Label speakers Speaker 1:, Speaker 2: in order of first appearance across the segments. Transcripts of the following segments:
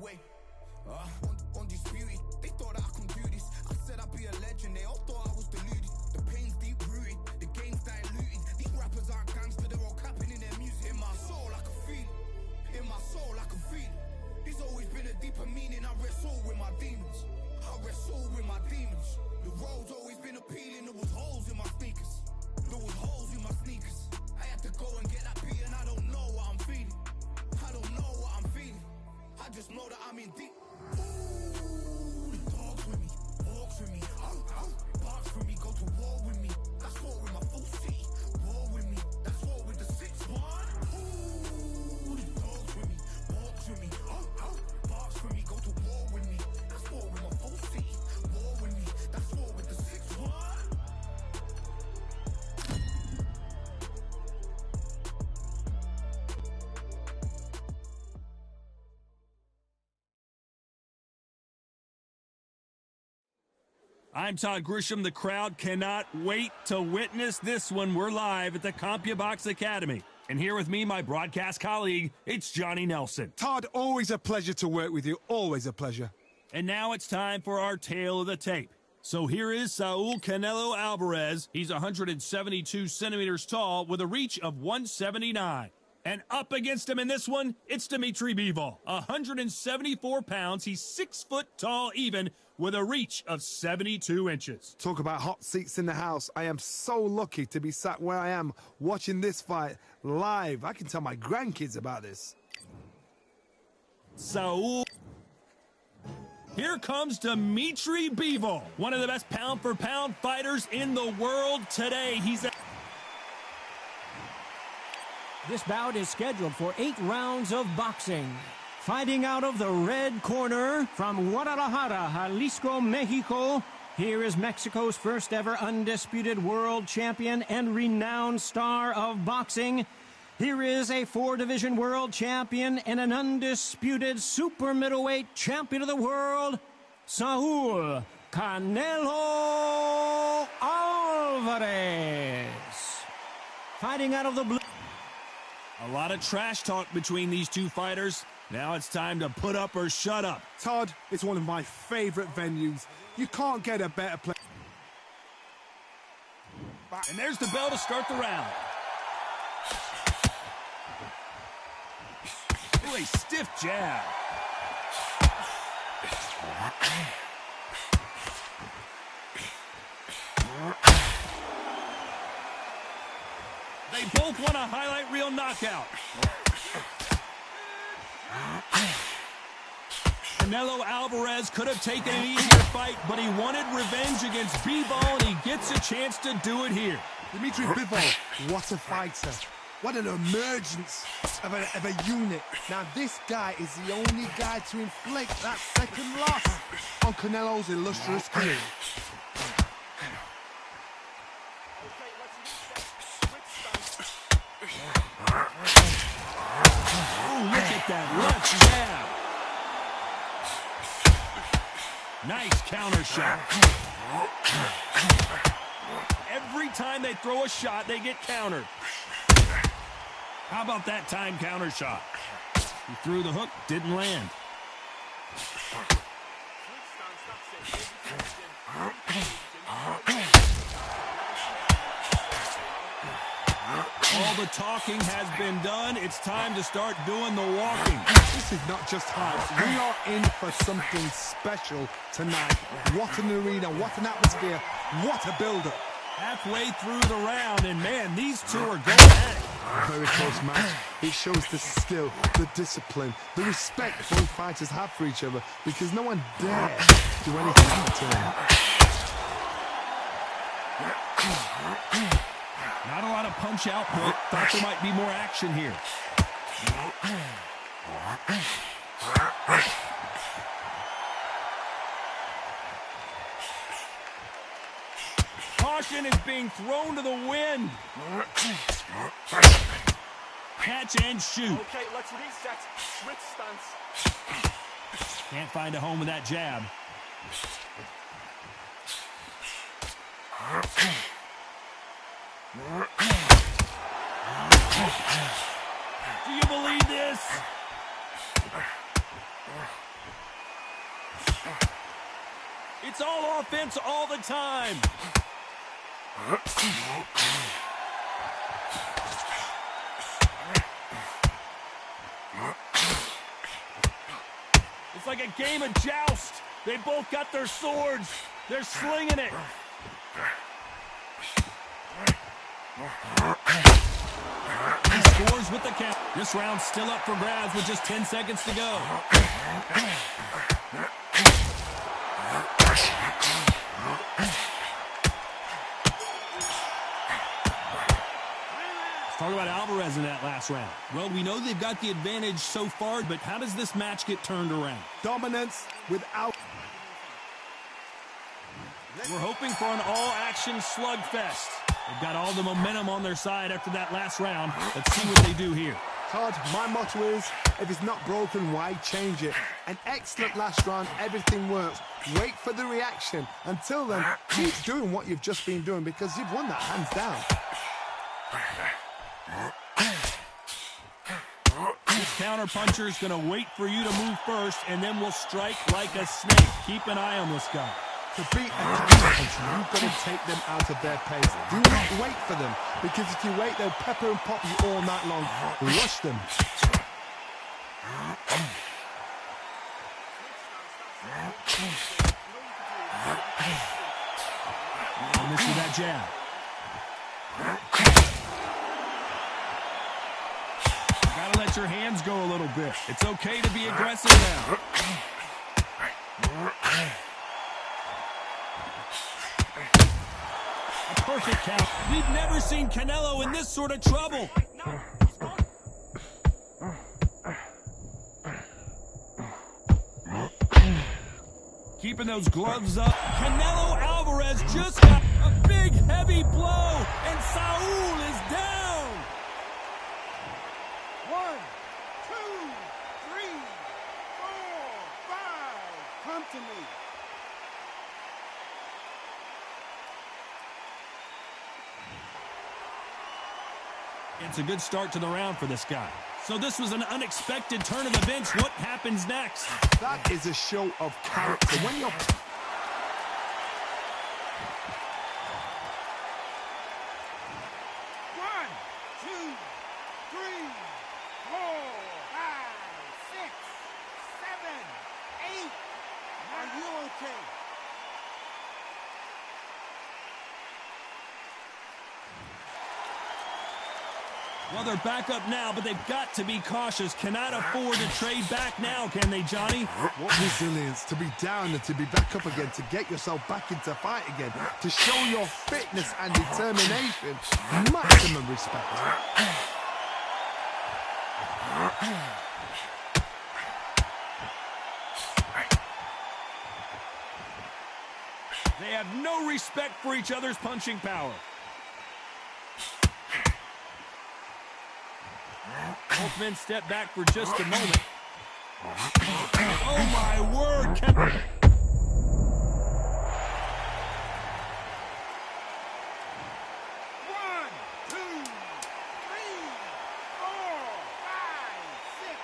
Speaker 1: way. Undisputed, they thought I couldn't do this. I said I'd be a legend, they all thought I was deluded. The pain's deep rooted, the game's diluted. These rappers aren't gangster, they're all capping in their music. In my soul, I can feel it. In my soul, I can feel it. There's always been a deeper meaning. I wrestle with my demons. I wrestle with my demons. The road's always been appealing. There was holes in my sneakers. There was holes in my sneakers. I had to go and get that beat, and I don't know what I'm feeling. I don't know what I'm feeling. I just know that I'm in deep. Ooh, the dogs with me, walks with me, barks with me, go to war with me. That's war with my full city. War with me, that's war with the 6-1. Ooh, the dogs with me, walks with me, barks with me, go to war with me. That's war with my full city. War with me, that's war with the 6-1.
Speaker 2: I'm Todd Grisham. The crowd cannot wait to witness this one. We're live at the CompuBox Academy. And here with me, my broadcast colleague, it's Johnny Nelson.
Speaker 3: Todd, always a pleasure to work with you. Always a pleasure.
Speaker 2: And now it's time for our tale of the tape. So here is Saul Canelo Alvarez. He's 172 centimeters tall with a reach of 179. And up against him in this one, it's Dimitri Bivol. 174 pounds. He's 6 foot tall even with a reach of 72 inches.
Speaker 3: Talk about hot seats in the house. I am so lucky to be sat where I am watching this fight live. I can tell my grandkids about this.
Speaker 2: Saul. Here comes Dimitri Bivol, one of the best pound-for-pound fighters in the world today.
Speaker 4: This bout is scheduled for 8 rounds of boxing. Fighting out of the red corner from Guadalajara, Jalisco, Mexico, here is Mexico's first ever undisputed world champion and renowned star of boxing. Here is a 4-division world champion and an undisputed super middleweight champion of the world, Saul Canelo Alvarez. Fighting out of the blue.
Speaker 2: A lot of trash talk between these two fighters. Now it's time to put up or shut up.
Speaker 3: Todd, it's one of my favorite venues. You can't get a better place.
Speaker 2: And there's the bell to start the round. Ooh, a stiff jab. They both want a highlight reel knockout. Canelo Alvarez could have taken an easier fight, but he wanted revenge against Bivol, and he gets a chance to do it here.
Speaker 3: Dimitri Bivol, what a fighter. What an emergence of a unit. Now, this guy is the only guy to inflict that second loss on Canelo's illustrious career.
Speaker 2: Oh, look at that left jab. Nice counter shot. Every time they throw a shot, they get countered. How about that time counter shot? He threw the hook, didn't land. All the talking has been done. It's time to start doing the walking.
Speaker 3: This is not just hype. We are in for something special tonight. What an arena, what an atmosphere, what a build-up.
Speaker 2: Halfway through the round, and man, these two are going at it.
Speaker 3: Very close match. It shows the skill, the discipline, the respect both fighters have for each other, because no one dare do anything to them.
Speaker 2: Not a lot of punch output. Thought there might be more action here. Caution is being thrown to the wind. Catch and shoot.
Speaker 5: Okay, let's reset. Switch stance.
Speaker 2: Can't find a home with that jab. Do you believe this? It's all offense all the time. It's like a game of joust. They both got their swords. They're slinging it. He scores with the count. This round's still up for grabs with just 10 seconds to go. Let's talk about Alvarez in that last round. Well, we know they've got the advantage so far, but how does this match get turned around?
Speaker 3: Dominance without...
Speaker 2: We're hoping for an all-action slugfest. They've got all the momentum on their side after that last round. Let's see what they do here.
Speaker 3: Todd, my motto is, if it's not broken, why change it? An excellent last round, everything works. Wait for the reaction. Until then, keep doing what you've just been doing because you've won that hands down.
Speaker 2: This counter-puncher is going to wait for you to move first, and then will strike like a snake. Keep an eye on this guy.
Speaker 3: To beat a counter-puncher, you've got to take them out of their pace. Do not wait for them, because if you wait, they'll pepper and pop you all night long. Rush them.
Speaker 2: Don't miss with that jab. Gotta let your hands go a little bit. It's okay to be aggressive now. A perfect count. We've never seen Canelo in this sort of trouble. Keeping those gloves up. Canelo Alvarez just got a big, heavy blow, and Saul is down.
Speaker 3: 1, 2, 3, 4, 5. Come to me.
Speaker 2: It's a good start to the round for this guy. So this was an unexpected turn of events. What happens next?
Speaker 3: That is a show of character. When you're...
Speaker 1: 1, 2, 3, 4, 5, 6, 7, 8. Are you okay?
Speaker 2: Well, they're back up now, but they've got to be cautious. Cannot afford to trade back now, can they, Johnny?
Speaker 3: What resilience to be down and to be back up again, to get yourself back into fight again, to show your fitness and determination. Maximum respect.
Speaker 2: They have no respect for each other's punching power. Both men step back for just a moment. Oh, my word.
Speaker 1: 2, 3, 4, 5, 6,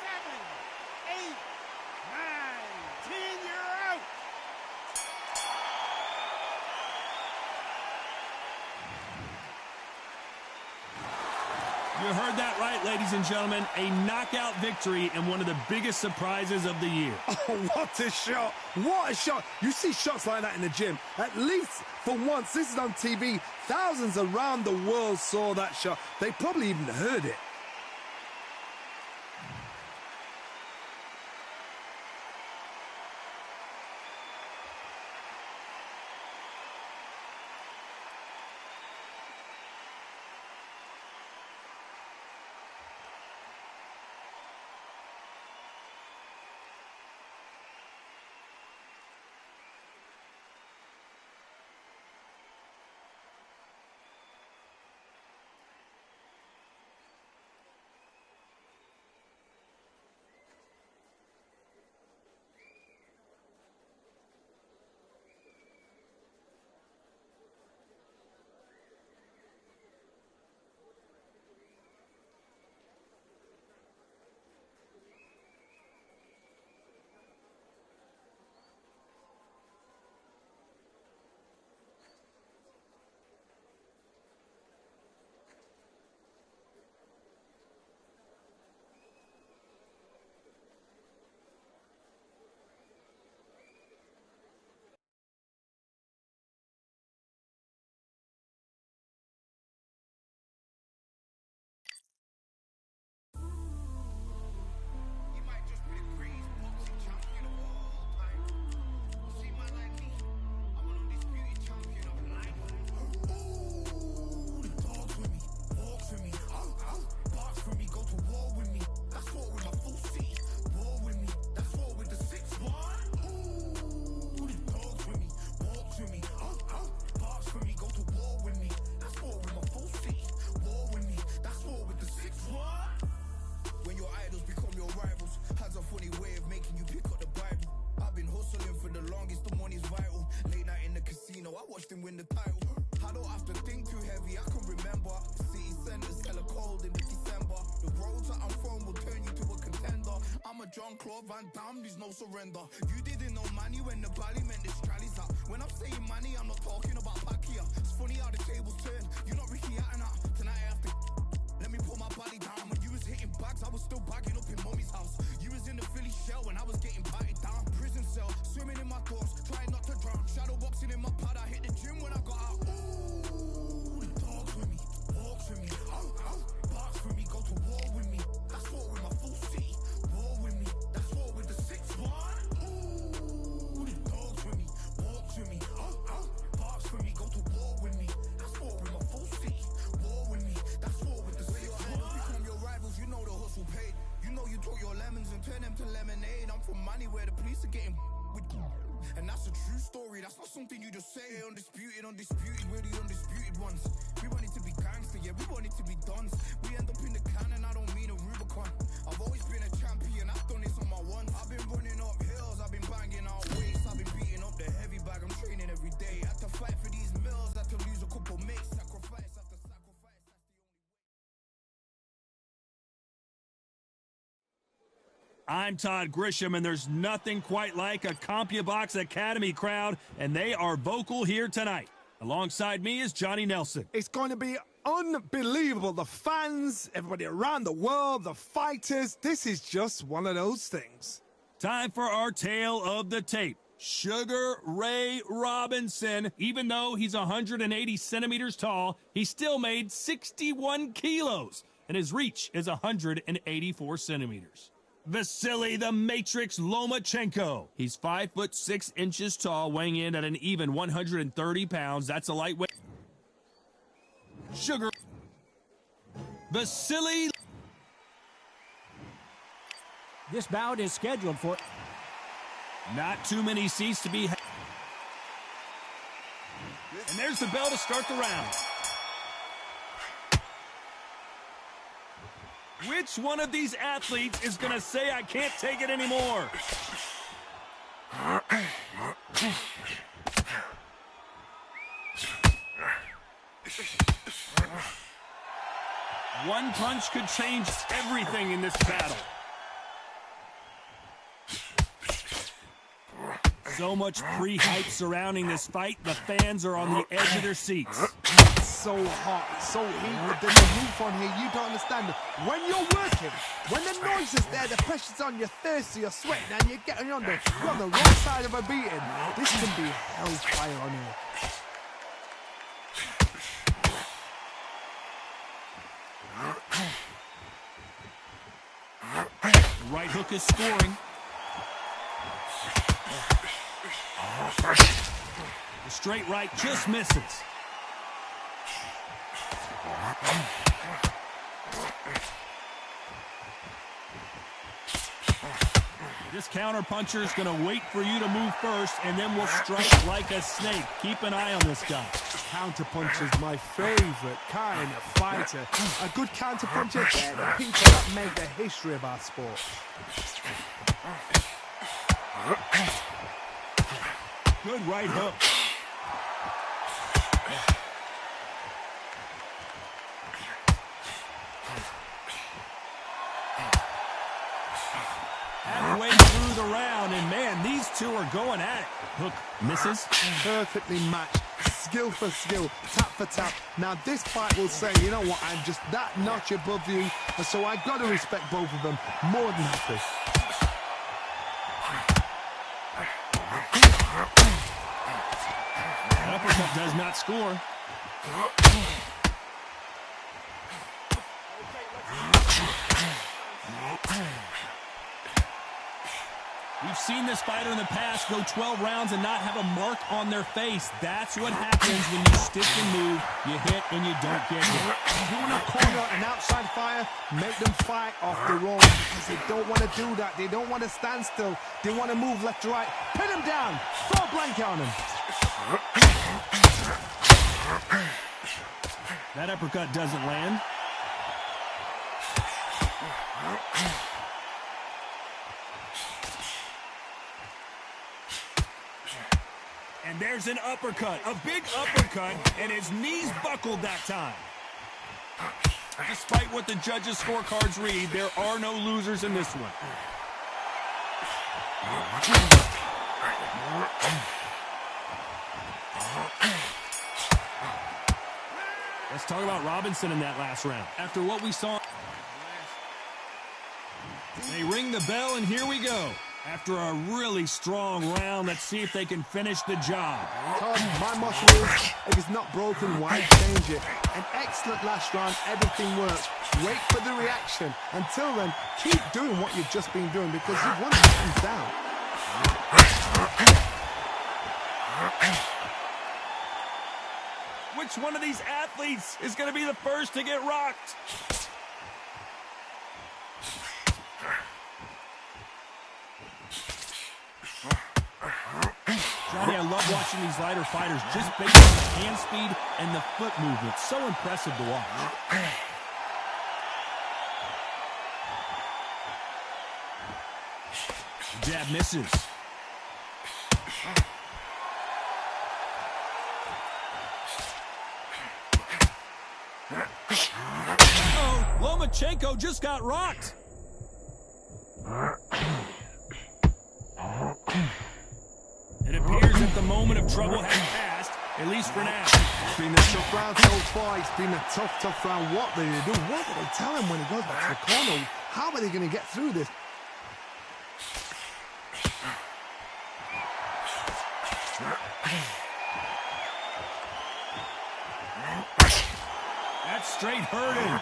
Speaker 1: 7, 8, 9, 10. You're out.
Speaker 2: You heard that right, ladies and gentlemen. A knockout victory and one of the biggest surprises of the year.
Speaker 3: Oh, what a shot. What a shot. You see shots like that in the gym. At least for once, this is on TV. Thousands around the world saw that shot. They probably even heard it.
Speaker 1: Jean-Claude Van Damme, there's no surrender. You didn't know money when the bally meant this trally's up. When I'm saying money, I'm not talking about Pacquiao. It's funny how the tables turn. You're not Ricky Hatton. Tonight I have to let me put my body down. When you was hitting bags, I was still bagging up in mommy's house. You was in the Philly shell when I was getting patted down. Prison cell, swimming in my thoughts, trying not to drown. Shadow boxing in my pad, I hit the gym when I got out. Ooh, the dogs with me, walks with me. Barks with me, go to war with me. That's war with my full city. War with me, that's war with the 6-1. Ooh, the dogs with me, walks with me. Barks with me, go to war with me. That's war with my full city. War with me, that's war with the 6-1. Become your rivals, you know the hustle paid. You know you took your lemons and turn them to lemonade. I'm from money where the police are getting with. And that's a true story, that's not something you just say. Undisputed, we're the undisputed ones. We want it to be gangster, yeah, we want it to be dons. We end up in the can and I don't mean a Rubicon. I've always been a champion, I've done this on my ones. I've been running up hills, I've been banging out weights. I've been beating up the heavy bag, I'm training every day. Had to fight for these mills, had to lose a couple mates. Sacrifice after sacrifice, that's the only way.
Speaker 2: I'm Todd Grisham, and there's nothing quite like a CompuBox Academy crowd, and they are vocal here tonight. Alongside me is Johnny Nelson.
Speaker 3: It's going to be unbelievable. The fans, everybody around the world, the fighters. This is just one of those things.
Speaker 2: Time for our tale of the tape. Sugar Ray Robinson, even though he's 180 centimeters tall, he still made 61 kilos, and his reach is 184 centimeters. Vasily the Matrix Lomachenko. He's 5'6" tall, weighing in at an even 130 pounds. That's a lightweight. Sugar. Vasily.
Speaker 4: This bout is scheduled for...
Speaker 2: Not too many seats to be had. And there's the bell to start the round. Which one of these athletes is going to say, I can't take it anymore? One punch could change everything in this battle. So much pre-hype surrounding this fight, the fans are on the edge of their seats.
Speaker 3: So hot, so heated. There's a roof on here, you don't understand. When you're working, when the noise is there, the pressure's on, you're thirsty, you're sweating, and you're getting under. You're on the wrong side of a beating. This can be hellfire on here.
Speaker 2: Right hook is scoring. The straight right just misses. This counter-puncher is going to wait for you to move first, and then will strike like a snake. Keep an eye on this guy.
Speaker 3: Counter-punch is my favorite kind of fighter. A good counter-puncher, they're the people that make the history of our sport.
Speaker 2: Good right hook. Halfway through the round, and man, these two are going at it. Hook misses.
Speaker 3: Perfectly matched. Skill for skill, tap for tap. Now this fight will say, you know what, I'm just that notch above you, and so I got to respect both of them more than happy.
Speaker 2: That uppercut does not score. We've seen this fighter in the past go 12 rounds and not have a mark on their face. That's what happens when you stick and move, you hit and you don't get hit.
Speaker 3: You want to corner an outside fire, make them fight off the roll, because they don't want to do that. They don't want to stand still. They want to move left to right. Pin them down. Throw a blanket on them.
Speaker 2: That uppercut doesn't land. And there's an uppercut, a big uppercut, and his knees buckled that time. Despite what the judges' scorecards read, there are no losers in this one. Let's talk about Robinson in that last round. After what we saw, they ring the bell, and here we go. After a really strong round, let's see if they can finish the job.
Speaker 3: Todd, my motto is, if it's not broken, why change it? An excellent last round, everything works. Wait for the reaction. Until then, keep doing what you've just been doing because you've won the hands down.
Speaker 2: Which one of these athletes is going to be the first to get rocked? Johnny, I love watching these lighter fighters just based on the hand speed and the foot movement. So impressive to watch. Jab misses. Uh-oh, Lomachenko just got rocked. It appears that the moment of trouble has passed, at least for now.
Speaker 3: It's been a tough round so far. It's been a tough round. What do they do? What do they tell him when he goes back to the corner? How are they going to get through this?
Speaker 2: That's straight hurting.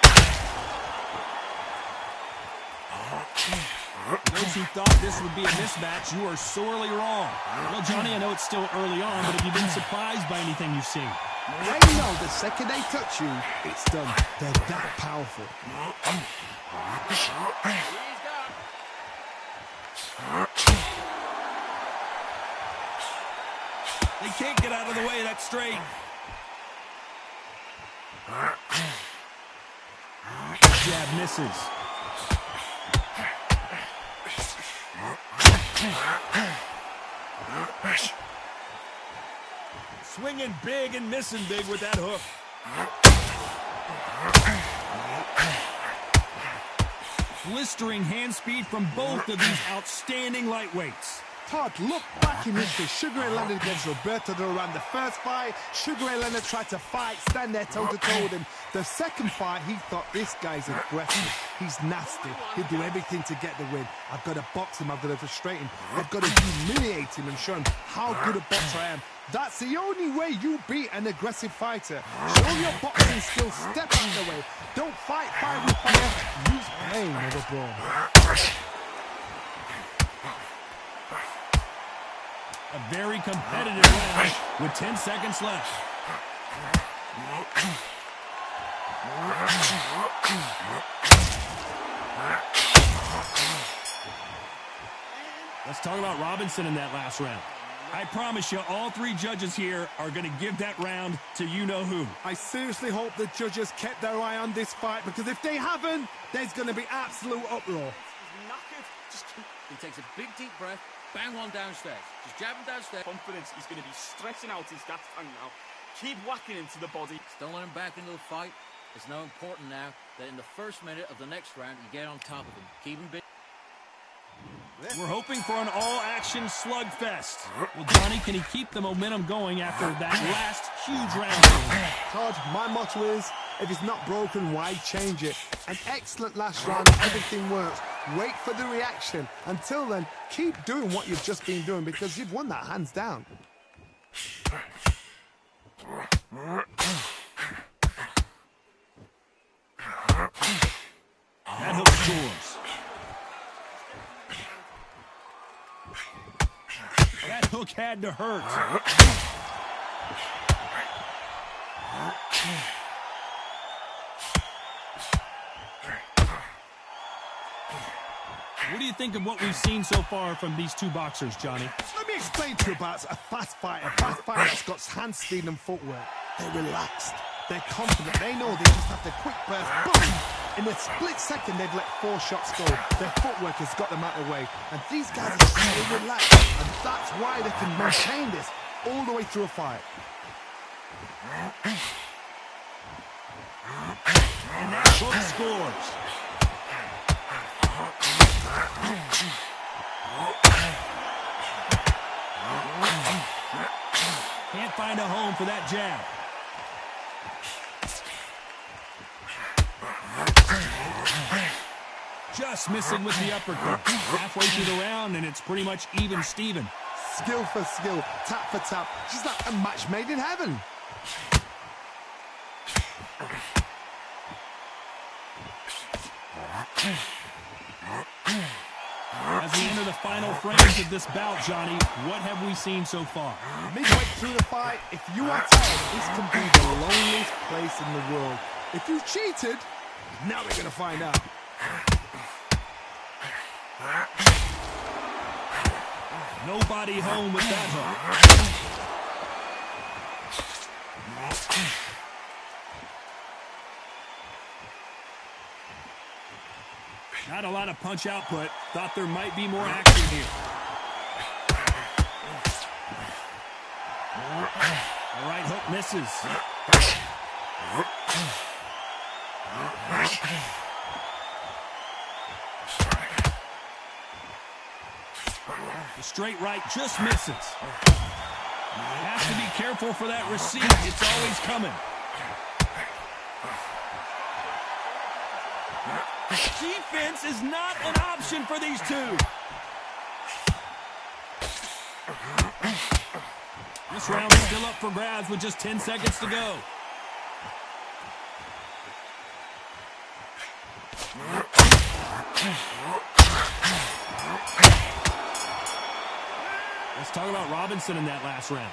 Speaker 2: Those who thought this would be a mismatch, you are sorely wrong. Well, Johnny, I know it's still early on, but have you been surprised by anything you've seen?
Speaker 3: They know the second they touch you, it's done. They're that powerful.
Speaker 2: They can't get out of the way of that straight. Jab misses. Swinging big and missing big with that hook. Blistering hand speed from both of these outstanding lightweights.
Speaker 3: Todd, look back in history. Sugar Ray Leonard against Roberto Duran. The first fight, Sugar Ray Leonard tried to fight, stand there toe-to-toe with him. The second fight, he thought, this guy's aggressive. He's nasty. He'll do everything to get the win. I've got to box him. I've got to frustrate him. I've got to humiliate him and show him how good a boxer I am. That's the only way you beat an aggressive fighter. Show your boxing skills. Step in the way. Don't fight fire with fire. Use pain over brawn.
Speaker 2: A very competitive round with 10 seconds left. Let's talk about Robinson in that last round. I promise you, all three judges here are going to give that round to you-know-who.
Speaker 3: I seriously hope the judges kept their eye on this fight, because if they haven't, there's going to be absolute uproar.
Speaker 6: He takes a big, deep breath, bang one downstairs. Just jab him downstairs.
Speaker 5: Confidence, he's going to be stretching out his gas tank now. Keep whacking into the body.
Speaker 6: Don't let him back into the fight. It's now important now that in the first minute of the next round, you get on top of him. Keep him big.
Speaker 2: We're hoping for an all-action slugfest. Well, Johnny, can he keep the momentum going after that last huge round?
Speaker 3: Todd, my motto is, if it's not broken, why change it? An excellent last round, everything works. Wait for the reaction. Until then, keep doing what you've just been doing, because you've won that hands down.
Speaker 2: That hook scores. That hook had to hurt. What do you think of what we've seen so far from these two boxers, Johnny?
Speaker 3: Let me explain to you about a fast fighter that's got hand speed and footwork. They're relaxed. They're confident. They know they just have to quick burst. Boom! In a split second, they've let 4 shots go. Their footwork has got them out of the way. And these guys are so relaxed. And that's why they can maintain this all the way through a fight.
Speaker 2: And that hook scores. going for that jab. Just missing with the uppercut. Halfway through the round, and it's pretty much even Steven.
Speaker 3: Skill for skill, tap for tap. She's like a match made in heaven.
Speaker 2: As we enter the final frames of this bout, Johnny, what have we seen so far?
Speaker 3: Midway through the fight, if you are tired, this can be the loneliest place in the world. If you cheated, now we're gonna find out.
Speaker 2: Nobody home with that hook. Not a lot of punch output. Thought there might be more action here. The right hook misses. The straight right just misses. Has to be careful for that receipt. It's always coming. Defense is not an option for these two. This round is still up for grabs with just 10 seconds to go. Let's talk about Robinson in that last round.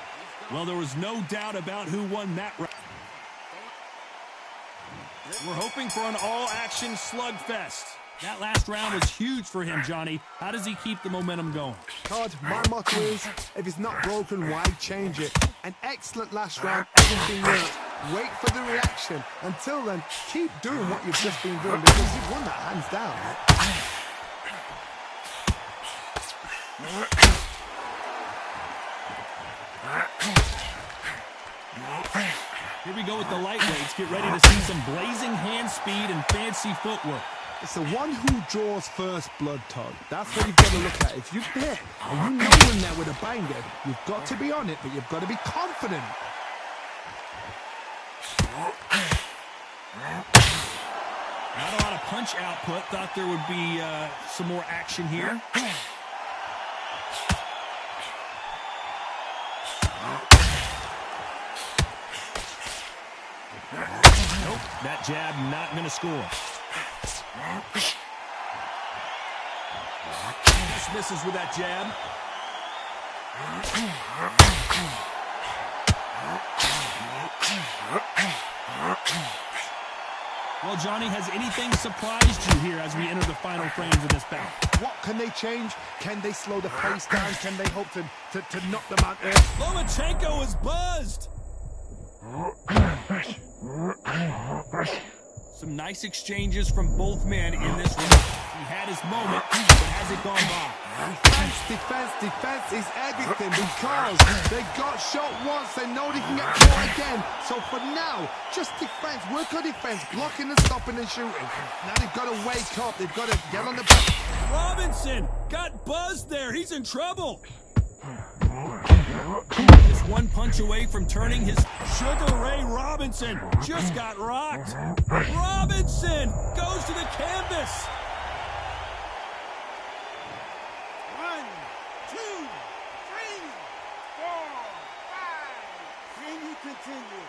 Speaker 2: Well, there was no doubt about who won that round. We're hoping for an all-action slugfest. That last round was huge for him, Johnny. How does he keep the momentum going?
Speaker 3: Todd, my motto is, if it's not broken, why change it? An excellent last round, everything worked. Wait for the reaction. Until then, keep doing what you've just been doing because you've won that hands down.
Speaker 2: Here we go with the lightweights. Get ready to see some blazing hand speed and fancy footwork.
Speaker 3: It's the one who draws first blood, Todd. That's what you've got to look at. If you're there and you know you're in there with a banger, you've got to be on it, but you've got to be confident.
Speaker 2: Not a lot of punch output. Thought there would be some more action here. Nope, that jab not going to score. Just misses with that jab. Well, Johnny, has anything surprised you here as we enter the final frames of this bout?
Speaker 3: What can they change? Can they slow the pace down? Can they hope to knock them out early?
Speaker 2: Lomachenko is buzzed. Some nice exchanges from both men in this round. He had his moment, but has it gone by?
Speaker 3: Defense is everything because they got shot once. They know they can get caught again. So for now, just defense. Work on defense, blocking and stopping and shooting. Now they've got to wake up. They've got to get on the back.
Speaker 2: Robinson got buzzed there. He's in trouble. Just one punch away from turning his Sugar Ray Robinson. Just got rocked. Robinson goes to the canvas.
Speaker 1: 1, 2, 3, 4, 5. Can you continue?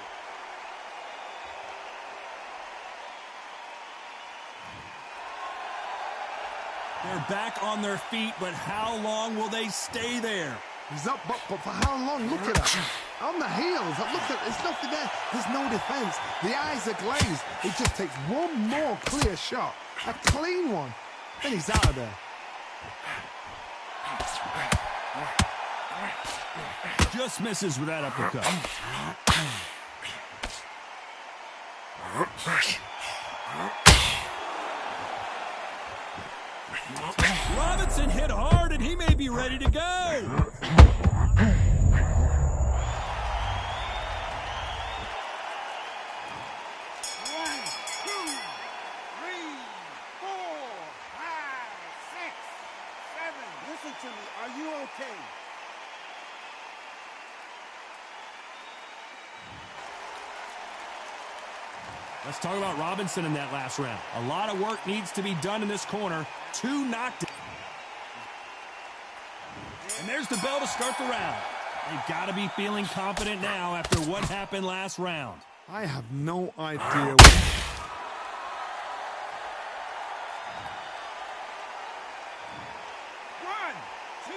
Speaker 2: They're back on their feet, but how long will they stay there?
Speaker 3: He's up, but for how long? Look at that. On the heels. Look at there's nothing there. There's no defense. The eyes are glazed. It just takes one more clear shot. A clean one. Then he's out of there.
Speaker 2: Just misses with that uppercut. Robinson hit hard, and he may be ready to go.
Speaker 1: 7. Listen to me. Are you okay?
Speaker 2: Let's talk about Robinson in that last round. A lot of work needs to be done in this corner. 2 knocked. And there's the bell to start the round. They've got to be feeling confident now after what happened last round.
Speaker 3: I have no idea.
Speaker 1: 1, 2, 3, 4,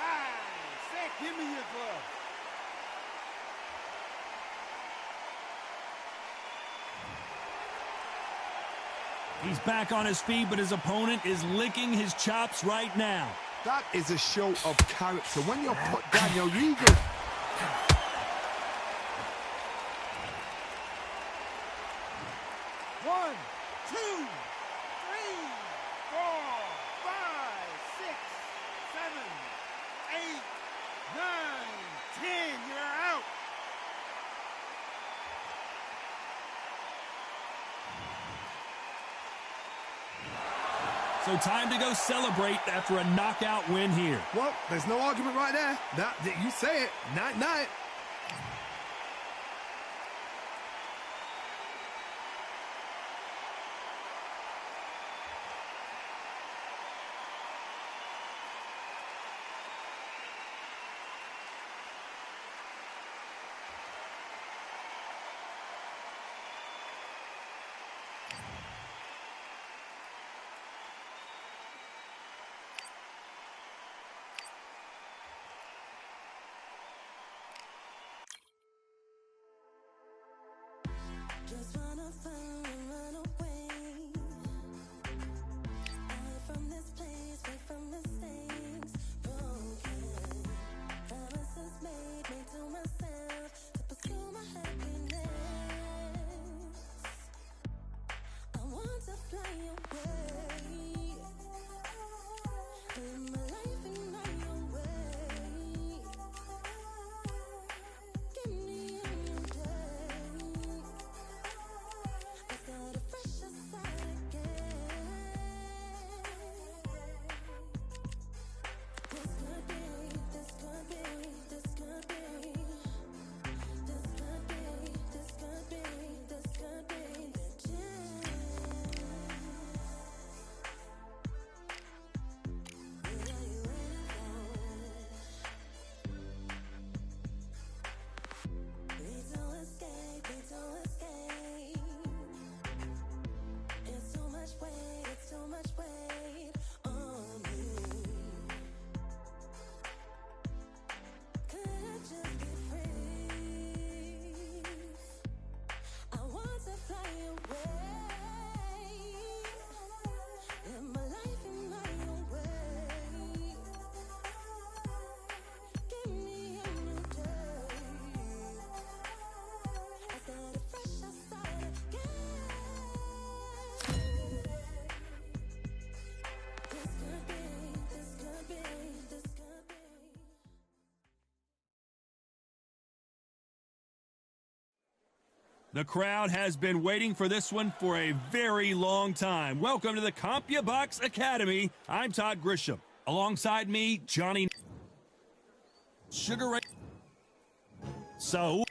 Speaker 1: 5, 6. Give me your glove.
Speaker 2: He's back on his feet, but his opponent is licking his chops right now.
Speaker 3: That is a show of character. When you're put down, you're regal.
Speaker 1: One, 2, 3, 4, 5, 6, 7, 8, 9, 10. You're out.
Speaker 2: So time to go celebrate after a knockout win here.
Speaker 3: Well, there's no argument right there. You say it. Night-night.
Speaker 7: Just wanna find and run away. Out from this place, away from mistakes. Broken promises made to myself to pursue my happiness. I want to fly away. Live my life in my way. Give me a new day. Let's start a fresh start again. This could be, this could be, this could be. This could be, this could be, this could be the chance. What are you waiting for? Need to escape, need to escape. It's too much weight, it's too much weight on me. Could I just be free? I want to fly away. Live my life in my own way. Give me a new day. I start a fresh, I start again. This could be, this could be, this could be.
Speaker 2: The crowd has been waiting for this one for a very long time. Welcome to the CompuBox Academy. I'm Todd Grisham. Alongside me, Johnny Sugar Ray. So,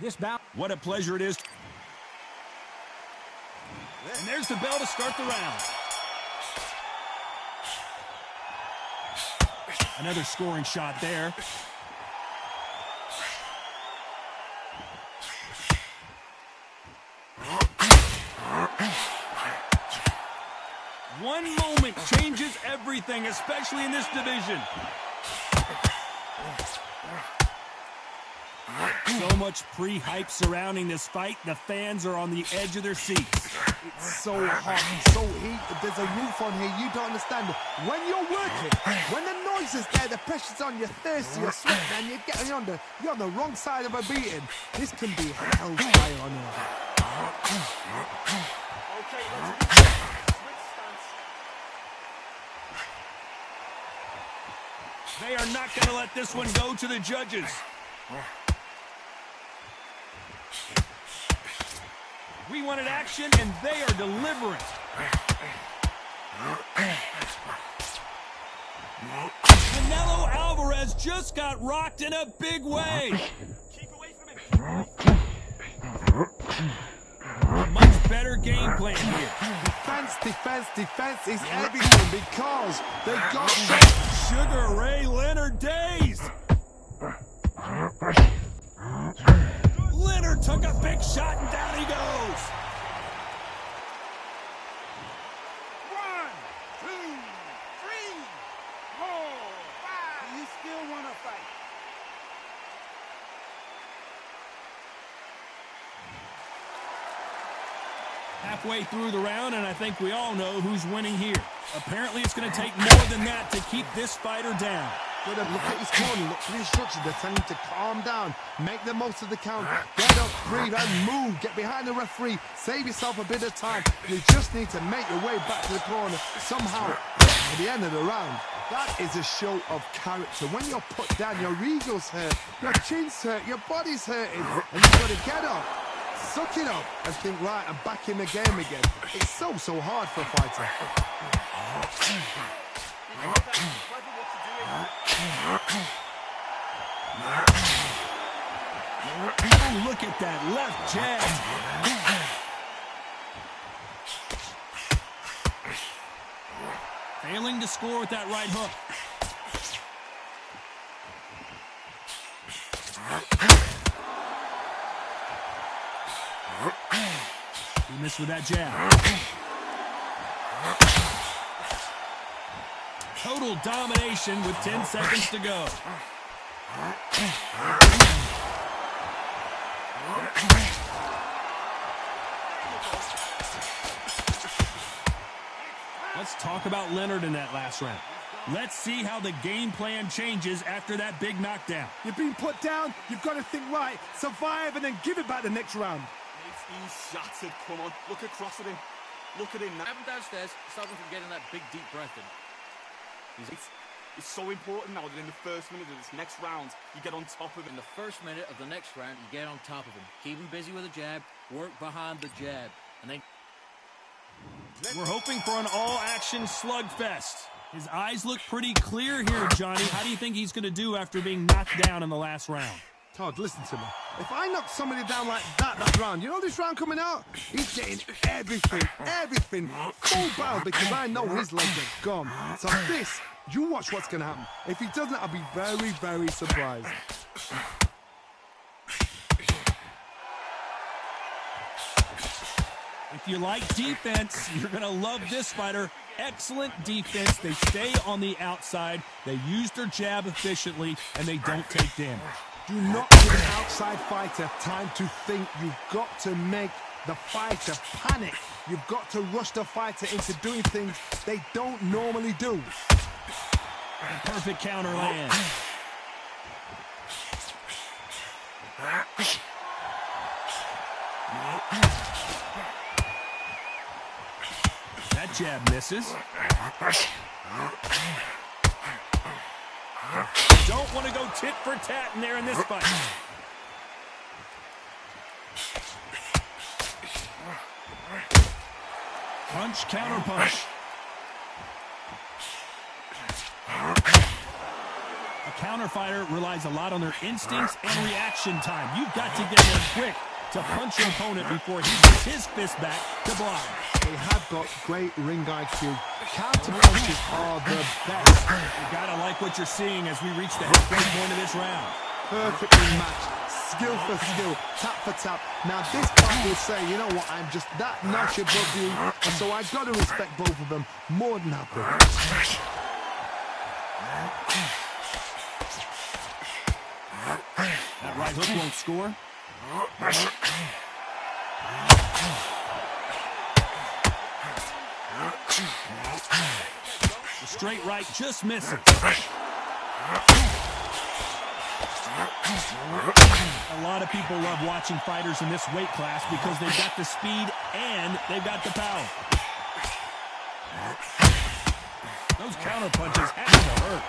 Speaker 4: This bout.
Speaker 2: what a pleasure it is. And there's the bell to start the round. Another scoring shot there. One moment changes everything, especially in this division. So much pre-hype surrounding this fight. The fans are on the edge of their seats.
Speaker 3: It's so hot, so heated. There's a roof on here. You don't understand. When you're working, when the noise is there, the pressure's on, you're thirsty, you're sweating, and you're on the wrong side of a beating. This can be hellfire on here.
Speaker 5: Okay, let's switch stance.
Speaker 2: They are not going to let this one go to the judges. We wanted action, and they are delivering. Canelo Alvarez just got rocked in a big way.
Speaker 5: Keep away from him. Keep away from him.
Speaker 2: A much better game plan here.
Speaker 3: Defense is everything because they got
Speaker 2: Sugar Ray Leonard days. Leonard took a big shot and down he goes.
Speaker 8: 1, 2, 3, 4, 5. Do you still want to fight?
Speaker 2: Halfway through the round, and I think we all know who's winning here. Apparently, it's going to take more than that to keep this fighter down.
Speaker 3: Look at his corner, look for the instructions. They're telling him to calm down, make the most of the count, get up, breathe, and move. Get behind the referee, save yourself a bit of time. You just need to make your way back to the corner somehow at the end of the round. That is a show of character. When you're put down, your ego's hurt, your chin's hurt, your body's hurting, and you've got to get up, suck it up, and think, right, I'm back in the game again. It's so hard for a fighter.
Speaker 2: Oh, look at that left jab. Failing to score with that right hook. He missed with that jab. Total domination with 10 seconds to go. Let's talk about Leonard in that last round. Let's see how the game plan changes after that big knockdown.
Speaker 3: You've been put down, you've got to think right, survive, and then give it back the next round.
Speaker 5: He's shattered. Come on, look across at him. Look at him now.
Speaker 6: Have him downstairs, stop him from getting that big, deep breath in.
Speaker 5: It's so important now that in the first minute of this next round, you get on top of him.
Speaker 6: In the first minute of the next round, you get on top of him. Keep him busy with a jab, work behind the jab, and then...
Speaker 2: We're hoping for an all-action slugfest. His eyes look pretty clear here, Johnny. How do you think he's going to do after being knocked down in the last round?
Speaker 3: Todd, listen to me. If I knock somebody down like that round, you know this round coming out? He's getting everything full barrel because I know his legs are gone. So this, you watch what's going to happen. If he doesn't, I'll be very, very surprised.
Speaker 2: If you like defense, you're going to love this fighter. Excellent defense. They stay on the outside. They use their jab efficiently, and they don't take damage.
Speaker 3: Do not give an outside fighter time to think. You've got to make the fighter panic. You've got to rush the fighter into doing things they don't normally do.
Speaker 2: A perfect counter land. That jab misses. Don't want to go tit for tat in there in this fight. Punch, counter punch. A counter fighter relies a lot on their instincts and reaction time. You've got to get there quick to punch your opponent before he gets his fist back to block.
Speaker 3: They have got great ring IQ. Counter punches are the best.
Speaker 2: You gotta like what you're seeing as we reach the halfway point of this round.
Speaker 3: Perfectly matched, skill for skill, tap for tap. Now this fight will say, you know what, I'm just that notch above you, and so I've got to respect both of them more than happy.
Speaker 2: That right hook won't score. The straight right just misses. A lot of people love watching fighters in this weight class because they've got the speed and they've got the power. Those counter punches have to hurt.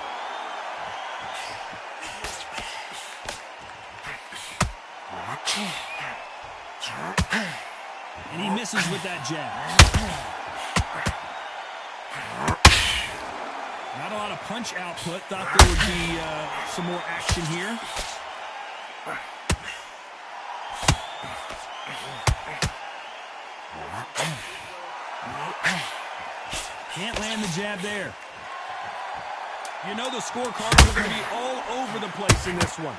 Speaker 2: And he misses with that jab. Not a lot of punch. punch output. Thought there would be some more action here. Can't land the jab there. You know the scorecards are going to be all over the place in this one.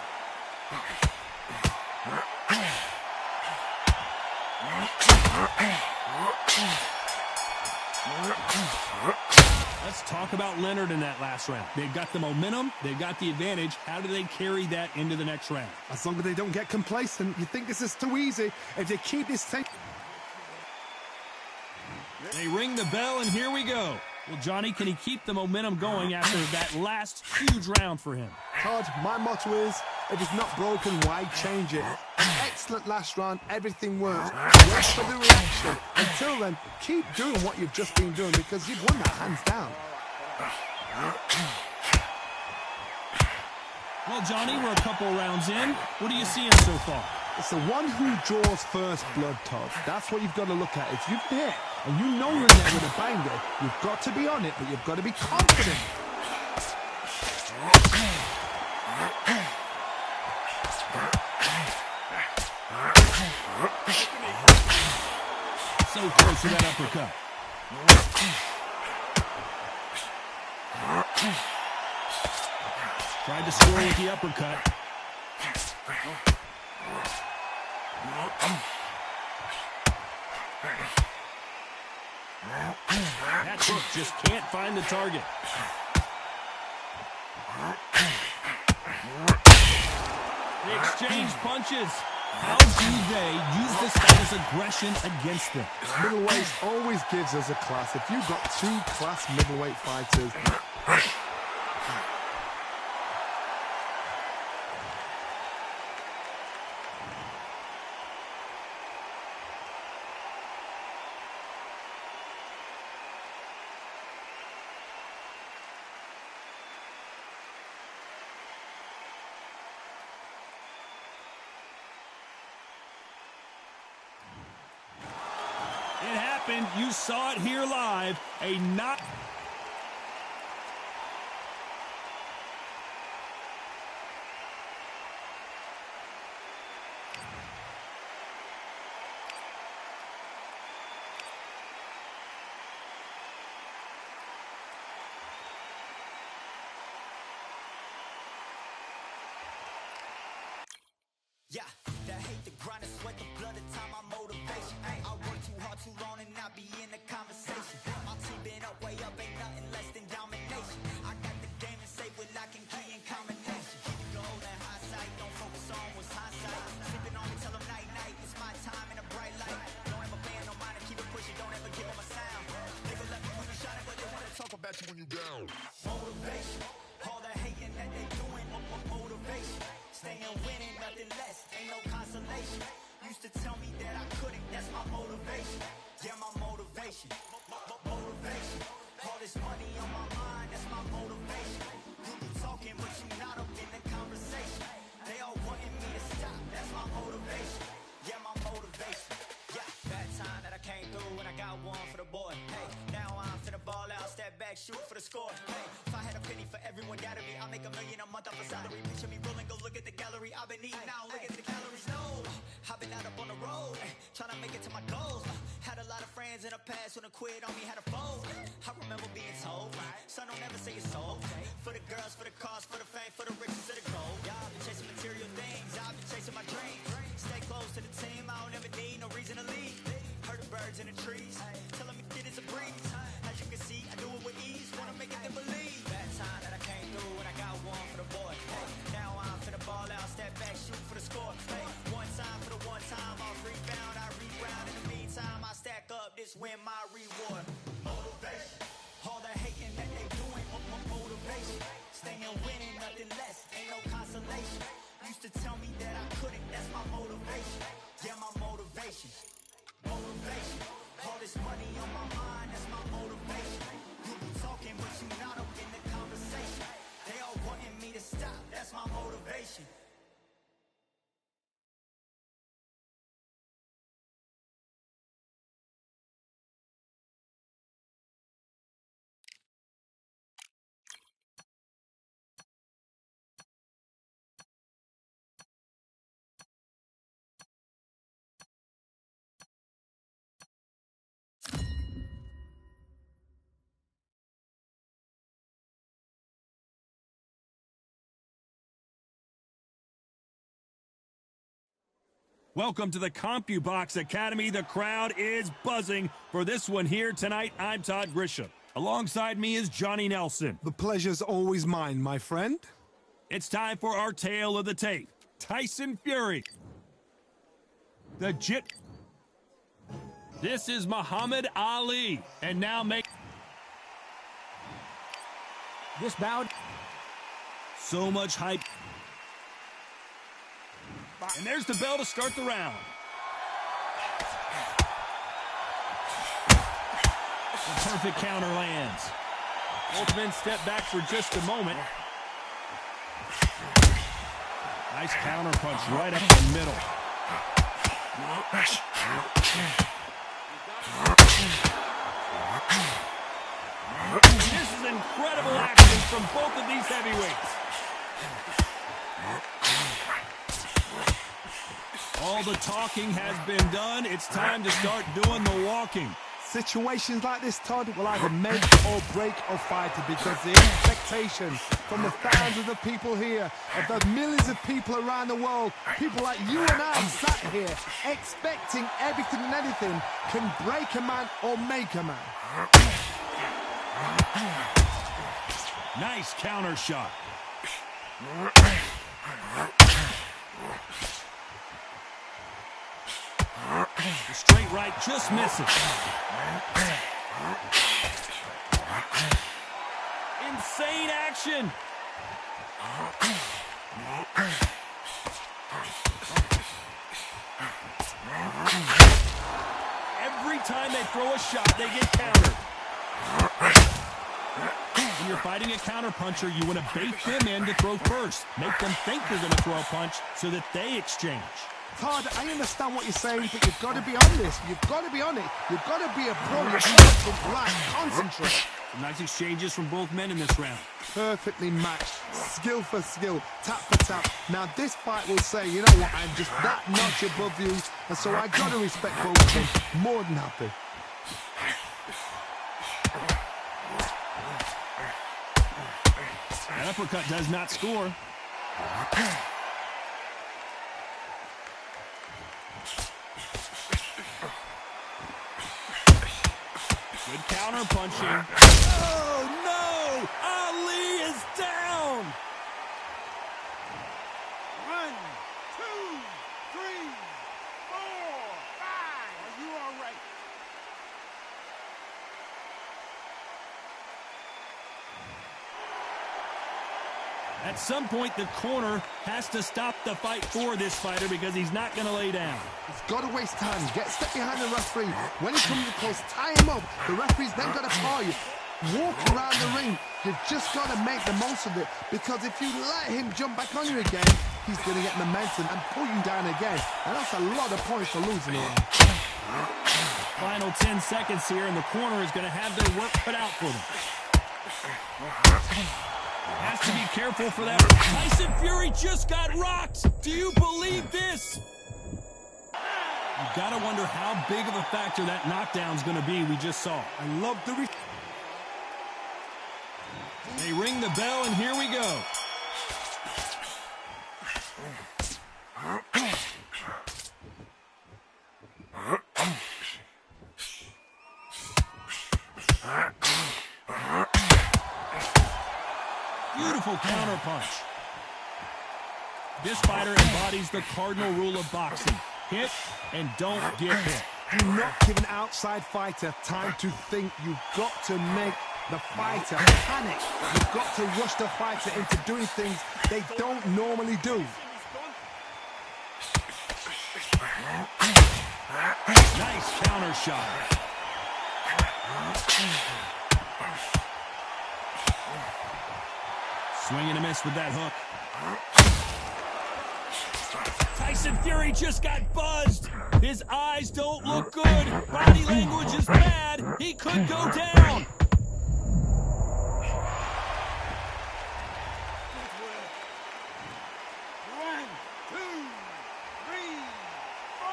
Speaker 2: Let's talk about Leonard in that last round. They've got the momentum. They've got the advantage. How do they carry that into the next round?
Speaker 3: As long as they don't get complacent. You think this is too easy. If they keep this thing...
Speaker 2: They ring the bell, and here we go. Well, Johnny, can he keep the momentum going after that last huge round for him?
Speaker 3: Todd, my motto is, if it's not broken, why change it? Excellent last round, everything works. Wait for the reaction. Until then, keep doing what you've just been doing because you've won that hands down.
Speaker 2: Well, Johnny, we're a couple rounds in. What are you seeing so far?
Speaker 3: It's the one who draws first blood, Todd. That's what you've got to look at. If you've hit and you know you're in there with a banger, you've got to be on it, but you've got to be confident.
Speaker 2: So close to that uppercut. Tried to score with the uppercut. That hook just can't find the target. They exchange punches. How do they use this type of aggression against them?
Speaker 3: Middleweight always gives us a class. If you've got two class middleweight fighters...
Speaker 2: It happened. You saw it here live. A knock.
Speaker 1: Yeah, that hate the grind and sweat the blood of time, my motivation. I work too hard too long and not be in the conversation. My team been up, way up, ain't nothing less than domination. I got the game and say with lock and key and combination. Keep your hold in hindsight, don't focus on what's hindsight. Sleeping on me, tell them night night, it's my time in a bright light. Don't ever band no mind and keep it pushing, don't ever give them a sound. Nigga let me when you shining, but they wanna talk about you when you down. Motivation, all the hating that they doing, motivation. Staying winning, nothing less, ain't no consolation. Used to tell me that I couldn't, that's my motivation. Yeah, my motivation, motivation. All this money on my mind, that's my motivation. You be talking, but you not up in the conversation. They all wanting me to stop, that's my motivation. Yeah, my motivation. Yeah, bad time that I came through and I got one for the boy. Hey, now I'm finna ball out, step back, shoot for the score. Hey, if I had a penny for everyone doubted me, I'll make $1 million a month off a salary. Picture me rolling, go look at the gallery. I've been eating now, look at the calories. No, I've been out up on the road, trying to make it to my goals. Had a lot of friends in the past when I quit on me, had a fold. I remember being told, son, don't ever say it's sold. For the girls, for the cars, for the fame, for the riches, for the gold. Yeah, I've been chasing material things, I've been chasing my dreams. Stay close to the team, I don't ever need no reason to leave. Heard the birds in the trees, tell them it is a breeze. As you can see, I do it with ease, wanna make it them believe. That time that I came through and I got one for the boy. Hey, now I'm finna ball out, step back, shoot for the score. Hey, one time for the one time, I'll rebound, I reground. In the meantime, I stack up, this win my reward. Motivation, all the hating that they doing, motivation. Staying winning, nothing less, ain't no consolation. Used to tell me that I couldn't, that's my motivation. Yeah, my motivation, motivation. All this money on my mind, that's my motivation.
Speaker 2: Welcome to the CompuBox Academy. The crowd is buzzing for this one here tonight. I'm Todd Grisham. Alongside me is Johnny Nelson.
Speaker 3: The pleasure's always mine, my friend.
Speaker 2: It's time for our tale of the tape. Tyson Fury. The Jit. This is Muhammad Ali. And now
Speaker 4: This bout.
Speaker 2: so much hype. And there's the bell to start the round. The perfect counter lands. Both men step back for just a moment. Nice counter punch right up the middle. This is incredible action from both of these heavyweights. All the talking has been done. It's time to start doing the walking.
Speaker 3: Situations like this, Todd, will either make or break a fighter because the expectation from the thousands of people here, of the millions of people around the world, people like you and I sat here expecting everything and anything can break a man or make a man.
Speaker 2: Nice counter shot. The straight right just misses. Insane action. Every time they throw a shot, they get countered. When you're fighting a counter puncher, you want to bait them in to throw first. Make them think you're going to throw a punch so that they exchange.
Speaker 3: Todd, I understand what you're saying, but you've got to be on this. You've got to be on it. You've got to be a pro. You've got to relax, concentrate.
Speaker 2: Some nice exchanges from both men in this round.
Speaker 3: Perfectly matched, skill for skill, tap for tap. Now this fight will say, you know what, I'm just that notch above you, and so I got to respect both of them. More than happy.
Speaker 2: That uppercut does not score. Good counter punching. Oh, no! Ali is down!
Speaker 8: 1, 2, 3, 4, 5. Are you all right?
Speaker 2: At some point, the corner has to stop the fight for this fighter because he's not going to lay down.
Speaker 3: He's got to waste time. Step behind the referee. When he comes close, tie him up. The referee's then got to call you. Walk around the ring. You've just got to make the most of it, because if you let him jump back on you again, he's going to get momentum and pull you down again. And that's a lot of points for losing it.
Speaker 2: Final 10 seconds here, and the corner is going to have their work cut out for them. Has to be careful for that. Tyson Fury just got rocked. Do you believe this? You gotta wonder how big of a factor that knockdown's gonna be. We just saw.
Speaker 3: I love the...
Speaker 2: They ring the bell, and here we go. Beautiful counter punch. This fighter embodies the cardinal rule of boxing. Hit and don't get hit.
Speaker 3: Do not give an outside fighter time to think. You've got to make the fighter panic. You've got to rush the fighter into doing things they don't normally do.
Speaker 2: Nice counter shot. Swing and a miss with that hook. Tyson Fury just got buzzed. His eyes don't look good. Body language is bad. He could go down.
Speaker 8: One, two, three, 4,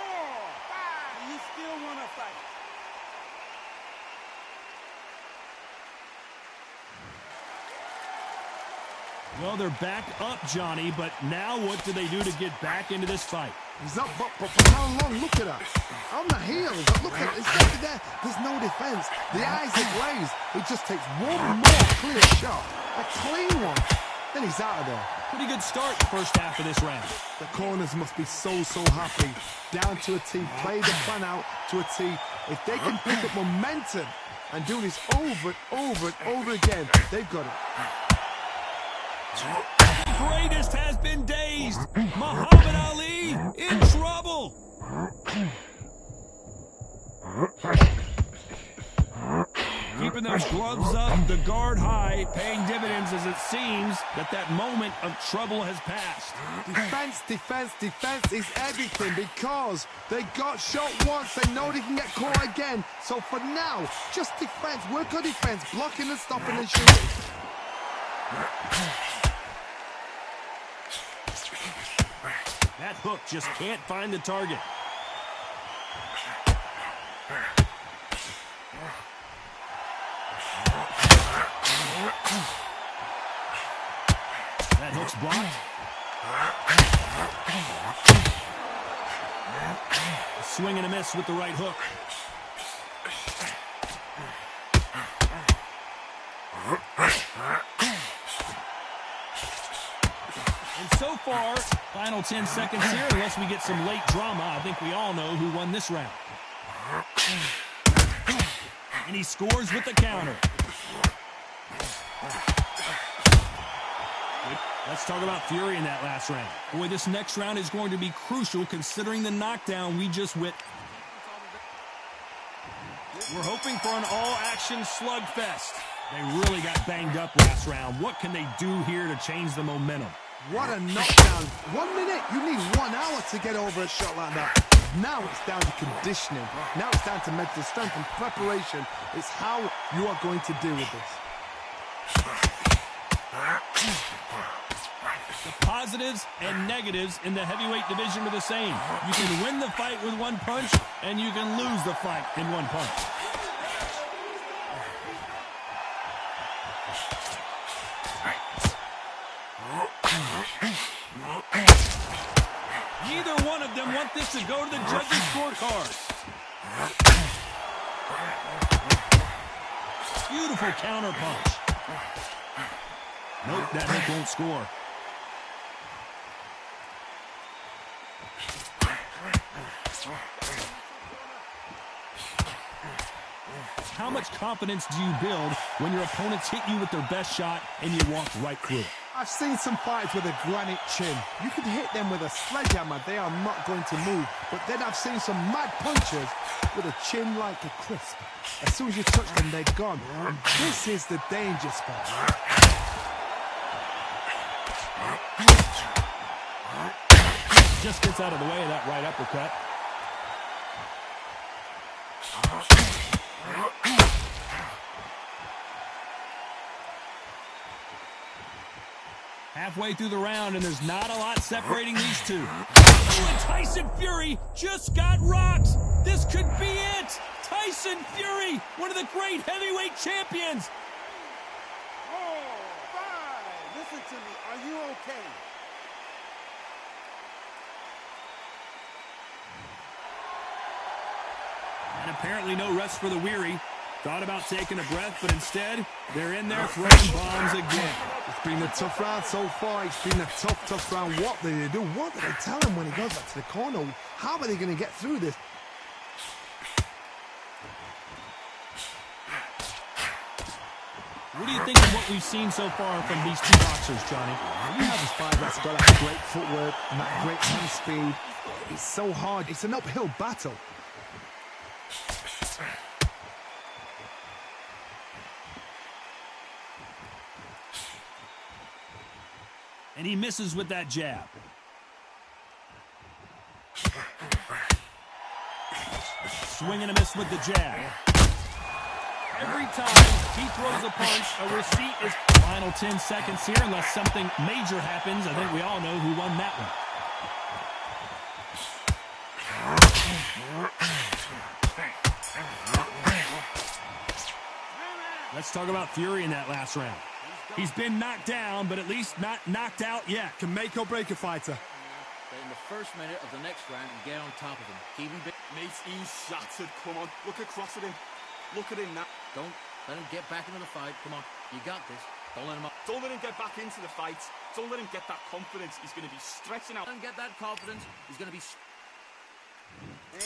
Speaker 8: 5. You still want to fight?
Speaker 2: Well, they're back up, Johnny, but now what do they do to get back into this fight?
Speaker 3: He's up, but for how long? Look at that. On the heels, look at it. It's right there. There's no defense. The eyes are glazed. It just takes one more clear shot. A clean one. Then he's out of there.
Speaker 2: Pretty good start first half of this round.
Speaker 3: The corners must be so happy. Down to a T. Play the plan out to a T. If they can pick up momentum and do this over and over again, they've got it.
Speaker 2: Greatest has been dazed. Muhammad Ali in trouble. Keeping those gloves up, the guard high, paying dividends as it seems that moment of trouble has passed.
Speaker 3: Defense is everything because they got shot once. They know they can get caught again. So for now, just defense. Work on defense. Blocking and stopping and shooting.
Speaker 2: That hook just can't find the target. That hook's blocked. A swing and a miss with the right hook. And so far, final 10 seconds here, unless we get some late drama, I think we all know who won this round. And he scores with the counter. Let's talk about Fury in that last round. Boy, this next round is going to be crucial considering the knockdown we just witnessed. We're hoping for an all-action slugfest. They really got banged up last round. What can they do here to change the momentum?
Speaker 3: What a knockdown. 1 minute, you need 1 hour to get over a shot like that. Now it's down to conditioning. Now it's down to mental strength and preparation. It's how you are going to deal with this.
Speaker 2: The positives and negatives in the heavyweight division are the same. You can win the fight with one punch, and you can lose the fight in one punch. Neither one of them want this to go to the judges' scorecards. Beautiful counter punch. Nope, that hit won't score. How much confidence do you build when your opponents hit you with their best shot and you walk right through it?
Speaker 3: I've seen some fights with a granite chin. You can hit them with a sledgehammer, they are not going to move. But then I've seen some mad punchers with a chin like a crisp. As soon as you touch them, they're gone. And this is the danger spot.
Speaker 2: Just gets out of the way of that right uppercut. Halfway through the round, and there's not a lot separating these two. Oh, and Tyson Fury just got rocked. This could be it. Tyson Fury, one of the great heavyweight champions.
Speaker 8: 4, 5. Listen to me. Are you okay?
Speaker 2: And apparently no rest for the weary. Thought about taking a breath, but instead, they're in there throwing bombs again.
Speaker 3: It's been a tough round so far. It's been a tough round. What do they do? What do they tell him when he goes back to the corner? How are they going to get through this?
Speaker 2: What do you think of what we've seen so far from these two boxers, Johnny?
Speaker 3: You have a fight that's got that great footwork and that great hand speed. It's so hard. It's an uphill battle.
Speaker 2: And he misses with that jab. Swing and a miss with the jab. Every time he throws a punch, a receipt is final 10 seconds here. Unless something major happens, I think we all know who won that one. Let's talk about Fury in that last round. He's been knocked down, but at least not knocked out yet.
Speaker 3: Can make or break a fighter.
Speaker 6: that in the first minute of the next round, you get on top of him. Keep him big.
Speaker 5: Mate, he's shattered. Come on, look across at him. Look at him now.
Speaker 6: Don't let him get back into the fight. Come on, you got this. Don't let him up.
Speaker 5: Don't let him get back into the fight. Don't let him get that confidence. He's going to be stretching out.
Speaker 6: Let him get that confidence. He's going to be...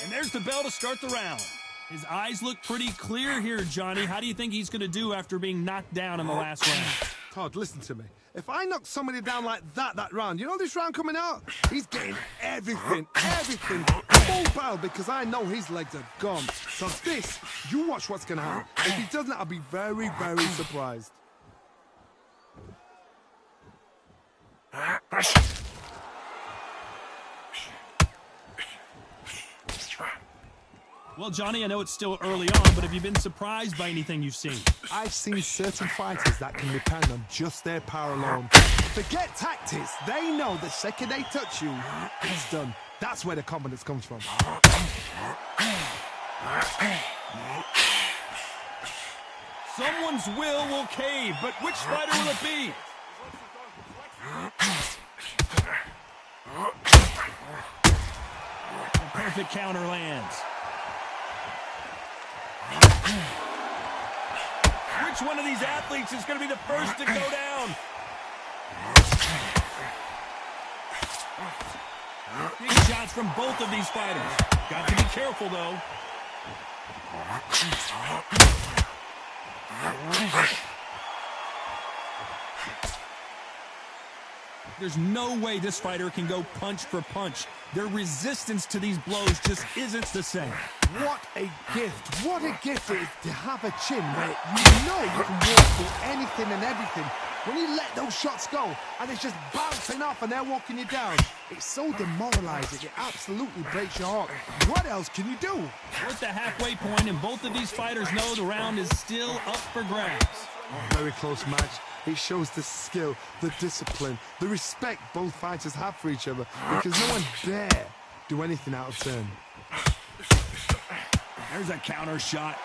Speaker 2: And there's the bell to start the round. His eyes look pretty clear here, Johnny. How do you think he's going to do after being knocked down in the last round?
Speaker 3: Todd, listen to me. If I knock somebody down like that round, you know this round coming out? He's getting everything, full barrel, because I know his legs are gone. So this, you watch what's going to happen. If he doesn't, I'll be very, very surprised.
Speaker 2: Well, Johnny, I know it's still early on, but have you been surprised by anything you've seen?
Speaker 3: I've seen certain fighters that can depend on just their power alone. Forget tactics. They know the second they touch you, it's done. That's where the confidence comes from.
Speaker 2: Someone's will cave, but which fighter will it be? A perfect counter lands. Which one of these athletes is going to be the first to go down? Big shots from both of these fighters. Got to be careful, though. There's no way this fighter can go punch for punch. Their resistance to these blows just isn't the same.
Speaker 3: What a gift. What a gift it is to have a chin where you know you can walk through anything and everything. When you let those shots go and it's just bouncing off and they're walking you down, it's so demoralizing. It absolutely breaks your heart. What else can you do?
Speaker 2: We're at the halfway point, and both of these fighters know the round is still up for grabs.
Speaker 3: Very close match. It shows the skill, the discipline, the respect both fighters have for each other, because no one dare do anything out of turn.
Speaker 2: There's a counter shot.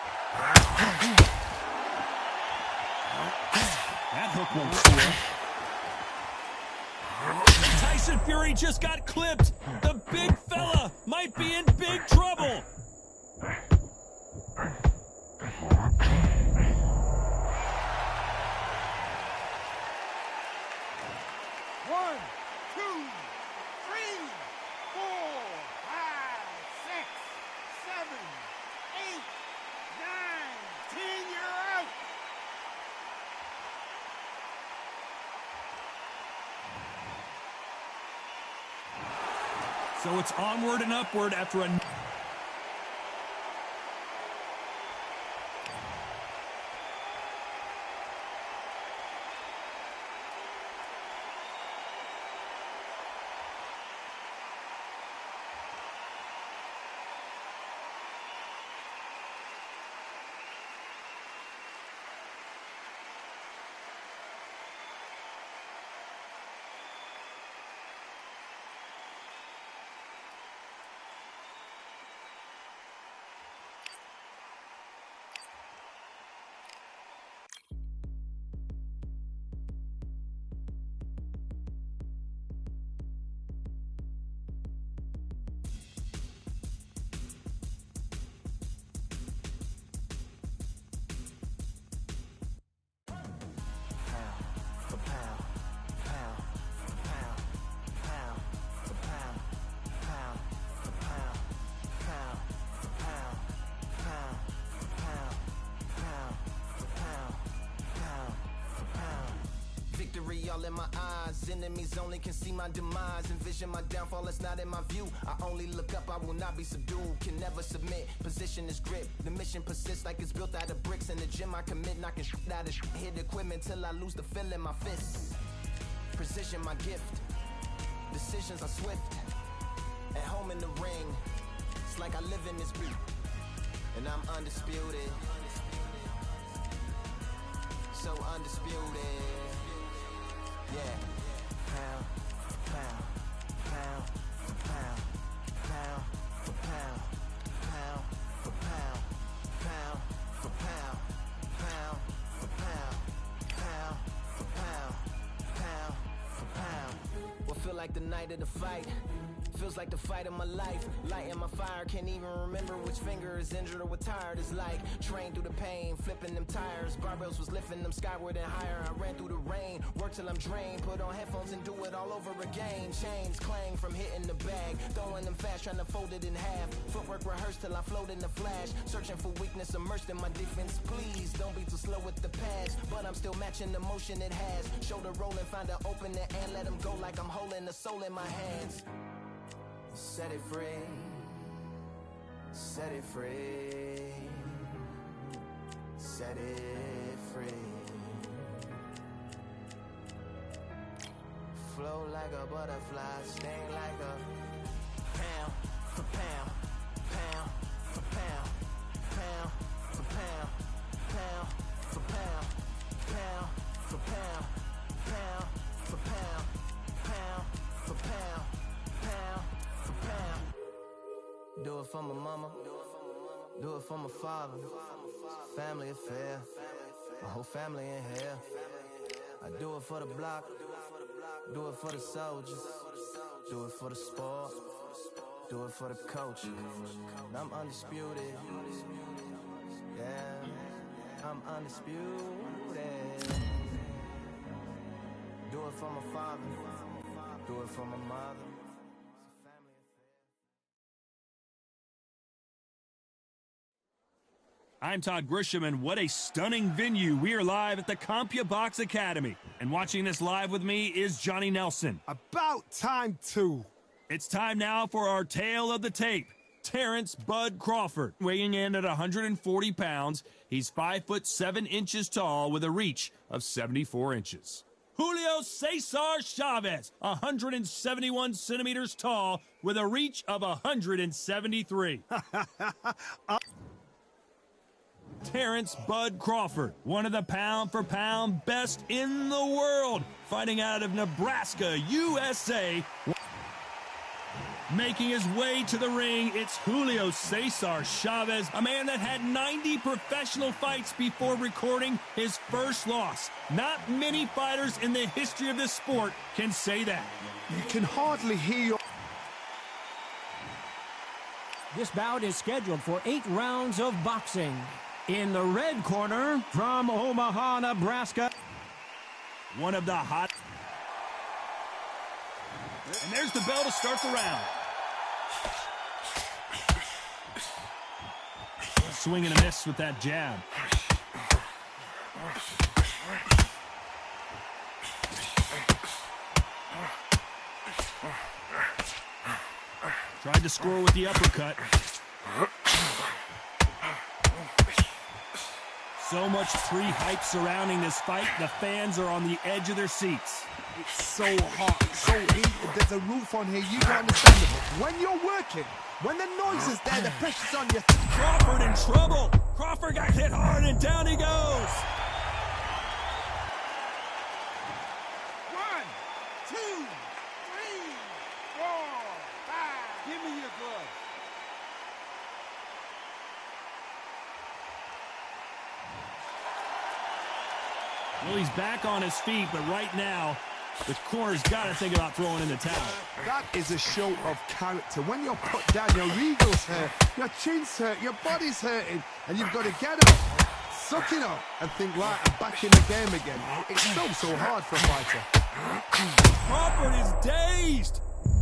Speaker 2: That hook won't score. Tyson Fury just got clipped. The big fella might be in big trouble.
Speaker 8: One, two, three, 4, 5, 6, 7, 8, 9, 10. You're out.
Speaker 2: So it's onward and upward after a...
Speaker 9: Victory all in my eyes. Enemies only can see my demise. Envision my downfall, it's not in my view. I only look up, I will not be subdued. Can never submit, position is grip. The mission persists like it's built out of bricks. In the gym I commit, knocking shit out of shit. Hit equipment till I lose the feel in my fists. Precision my gift. Decisions are swift. At home in the ring, it's like I live in this beat. And I'm undisputed. So undisputed. Yeah. Pound for pound, pound for pound, pound for pound, pound for pound, pound for pound, pound for pound, pound for pound, pound for pound. What feel like the night of the fight? Feels like the fight of my life. Lighting my fire, can't even remember which finger is injured or what tired is like. Train through the pain, flipping them tires. Barbells was lifting them skyward and higher. I ran through the rain, worked till I'm drained. Put on headphones and do it all over again. Chains clang from hitting the bag. Throwing them fast, trying to fold it in half. Footwork rehearsed till I float in the flash. Searching for weakness, immersed in my defense. Please don't be too slow with the pass. But I'm still matching the motion it has. Shoulder rolling, find an opening and let them go like I'm holding the soul in my hands. Set it free. Set it free. Set it free. Flow like a butterfly, sting like a pound for pound, pound for pound, pound for pound, pound for pound, pound for pound, pound for pound, pound for pound, pound for pound. Do it for my mama, do it for my father. Family affair, my whole family in here. I do it for the block, do it for the soldiers, do it for the sport, do it for the coach. I'm undisputed, yeah, I'm undisputed. Do it for my father, do it for my mother.
Speaker 2: I'm Todd Grisham, and what a stunning venue. We are live at the CompuBox Academy. And watching this live with me is Johnny Nelson.
Speaker 3: About time, too.
Speaker 2: It's time now for our tale of the tape. Terrence Bud Crawford, weighing in at 140 pounds. He's 5'7" tall with a reach of 74 inches. Julio Cesar Chavez, 171 centimeters tall with a reach of 173. Terrence Bud Crawford, one of the pound-for-pound best in the world, fighting out of Nebraska, USA. Making his way to the ring, it's Julio Cesar Chavez, a man that had 90 professional fights before recording his first loss. Not many fighters in the history of this sport can say that.
Speaker 3: You can hardly hear your...
Speaker 4: This bout is scheduled for 8 rounds of boxing. In the red corner, from Omaha, Nebraska,
Speaker 2: one of the hot... And there's the bell to start the round. Swing and a miss with that jab. Tried to score with the uppercut. So much pre-hype surrounding this fight, the fans are on the edge of their seats.
Speaker 3: It's so hot, so heated. There's a roof on here, you don't understand it. When you're working, when the noise is there, the pressure's on you.
Speaker 2: Crawford in trouble. Crawford got hit hard and down he goes.
Speaker 8: 1, 2, 3, 4, 5. Give me your glove.
Speaker 2: Well, he's back on his feet, but right now, the corner's got to think about throwing in the towel.
Speaker 3: That is a show of character. When you're put down, your ego's hurt, your chin's hurt, your body's hurting, and you've got to get up, suck it up, and think, right, I'm back in the game again. It's so hard for a fighter.
Speaker 2: Crawford is dazed.
Speaker 8: 1,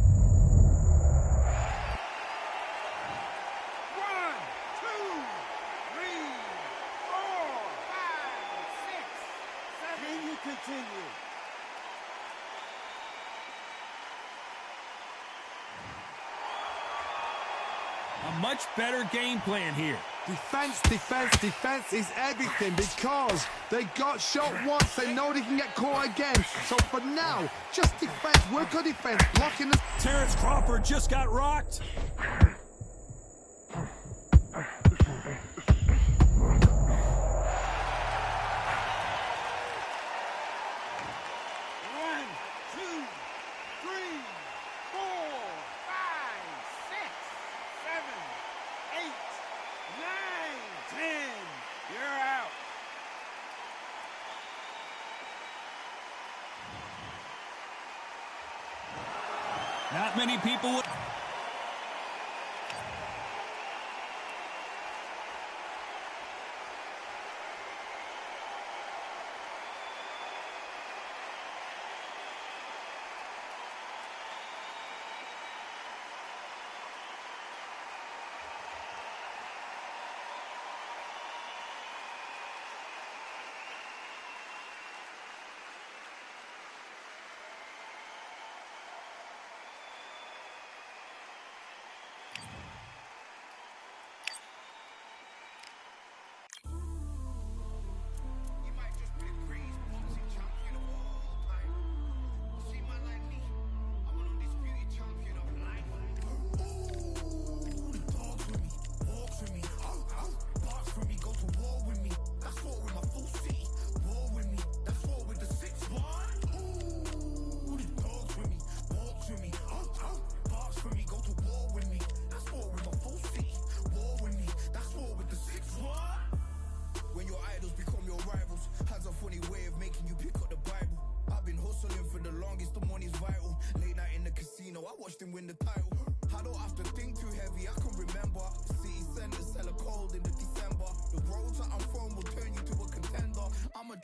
Speaker 8: 2, 3, 4, 5, 6, 7. Can you continue?
Speaker 2: A much better game plan here.
Speaker 3: Defense, defense, defense is everything because they got shot once. They know they can get caught again. So for now, just defense, work on defense, blocking the...
Speaker 2: Terrence Crawford just got rocked.
Speaker 8: 10. You're out.
Speaker 2: Not many people would...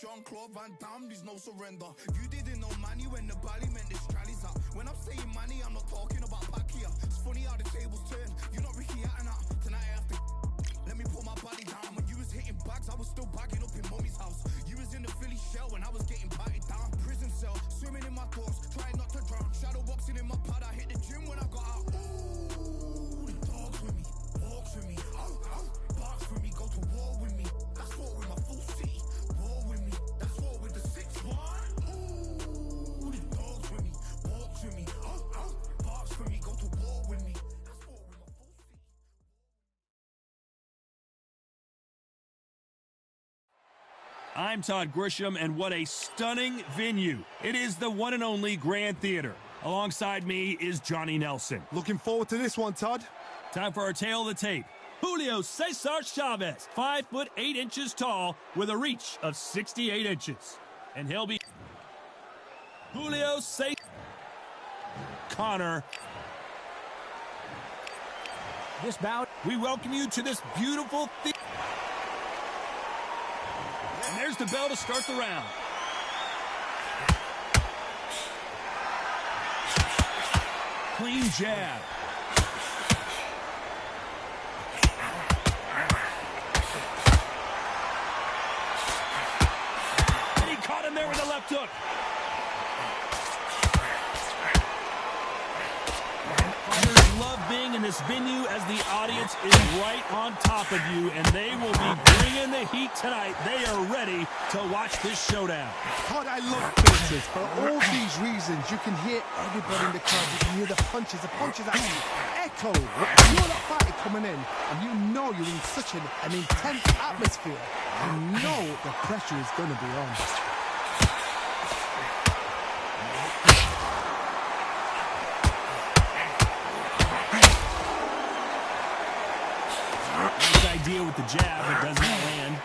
Speaker 1: Jean-Claude Van Damme, there's no surrender. You didn't know money when the bally meant this trally's up. When I'm saying money, I'm not talking about Pacquiao. It's funny how the tables turn. You're not Ricky Hatton up. Tonight I have to let me put my body down. When you was hitting bags, I was still bagging up in mommy's house. You was in the Philly shell when I was getting batted down. Prison cell, swimming in my thoughts, trying not to drown. Shadow boxing in my pad, I hit the gym when I got out. Ooh, the dogs with me, walks with me. Barks with me, go to war with me. That's war with my full city. War with me, that's war with the 6-1. Ooh, the dogs with me, walks with me. Barks with me, go to war with me. That's war with my full city.
Speaker 2: I'm Todd Grisham, and what a stunning venue. It is the one and only Grand Theater. Alongside me is Johnny Nelson.
Speaker 3: Looking forward to this one, Todd.
Speaker 2: Time for our tale of the tape. Julio Cesar Chavez, 5'8" tall with a reach of 68 inches. And he'll be Julio Cesar Connor.
Speaker 4: This bout,
Speaker 2: We welcome you to this beautiful theater. And there's the bell to start the round. Clean jab. And he caught him there with a left hook. Fighters love being in this venue as the audience is right on top of you, and they will be bringing the heat tonight. They are ready to watch this showdown.
Speaker 3: Todd, I love theatres. For all these reasons, you can hear everybody in the crowd. You can hear the punches actually echo. You're that fighter coming in, and you know you're in such an intense atmosphere. You know the pressure is going to be on.
Speaker 2: Nice idea with the jab, but does not land.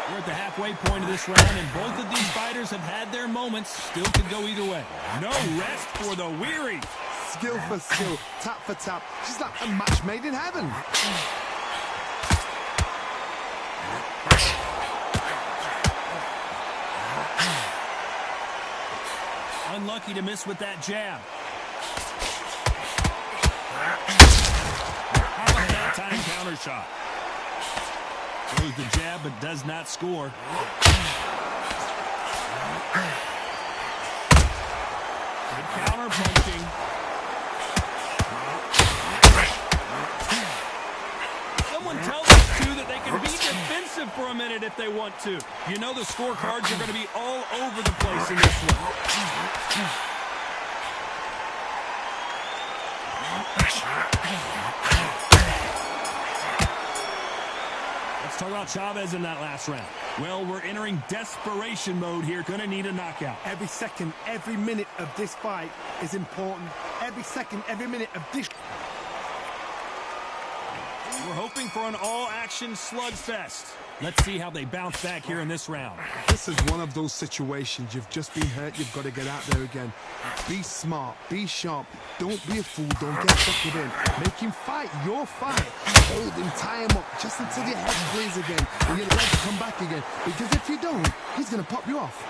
Speaker 2: We're at the halfway point of this round, and both of these fighters have had their moments. Still could go either way. No rest for the weary.
Speaker 3: Skill for skill, tap for tap. She's like a match made in heaven.
Speaker 2: Unlucky to miss with that jab. How about that time counter shot? Throws the jab, but does not score. Good counter punching. Someone tells us, too, that they can be defensive for a minute if they want to. You know the scorecards are going to be all over the place in this one. Let's talk about Chavez in that last round. Well, we're entering desperation mode here. Gonna need a knockout.
Speaker 3: Every second, every minute of this fight is important. Every second, every minute of this...
Speaker 2: We're hoping for an all-action slugfest. Let's see how they bounce back here in this round.
Speaker 3: This is one of those situations. You've just been hurt. You've got to get out there again. Be smart. Be sharp. Don't be a fool. Don't get suckered in. Make him fight your fight. Hold him. Tie him up just until your head plays again and your legs come back again. Because if you don't, he's going to pop you off.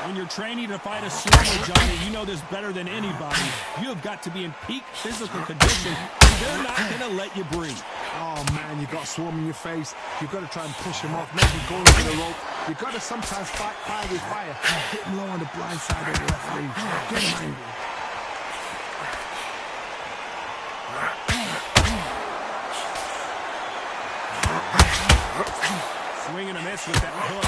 Speaker 2: When you're training to fight a swimmer, Johnny, you know this better than anybody. You have got to be in peak physical condition. They're not going to let you breathe.
Speaker 3: Oh, man, you've got swarm in your face. You've got to try and push him off, make him go into the rope. You've got to sometimes fight fire with fire. Hit him low on the blind side of the referee. Get him angry.
Speaker 2: Swing and a miss with that hook.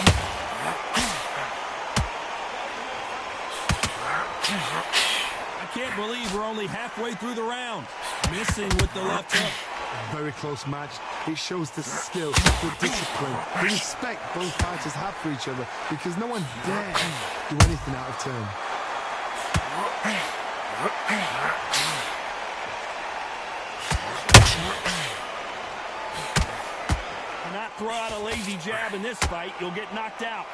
Speaker 2: I can't believe we're only halfway through the round. Missing with the left hook.
Speaker 3: Very close match. It shows the skill, the discipline, the respect both fighters have for each other, because no one dare do anything out of turn.
Speaker 2: Cannot throw out a lazy jab in this fight. You'll get knocked out.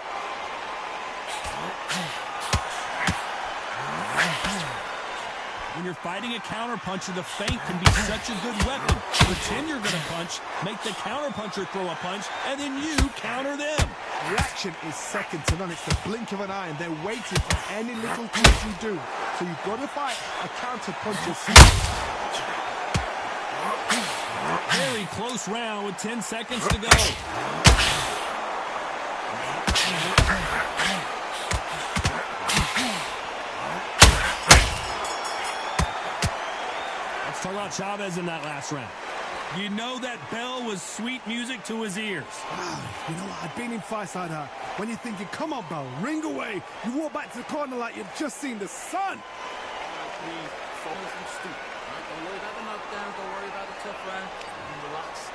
Speaker 2: When you're fighting a counterpuncher, the feint can be such a good weapon. Pretend you're going to punch, make the counterpuncher throw a punch, and then you counter them.
Speaker 3: Reaction is second to none. It's the blink of an eye, and they're waiting for any little thing you do. So you've got to fight a counterpuncher.
Speaker 2: Very close round with 10 seconds to go. Let's talk about Chavez in that last round. You know that bell was sweet music to his ears.
Speaker 3: You know what? I've been in fights like that. When you're thinking, come on, bell, ring away. You walk back to the corner like you've just seen the sun.
Speaker 6: Please, focus and stoop. Don't worry about the knockdown. Don't worry about the tough round. Relax.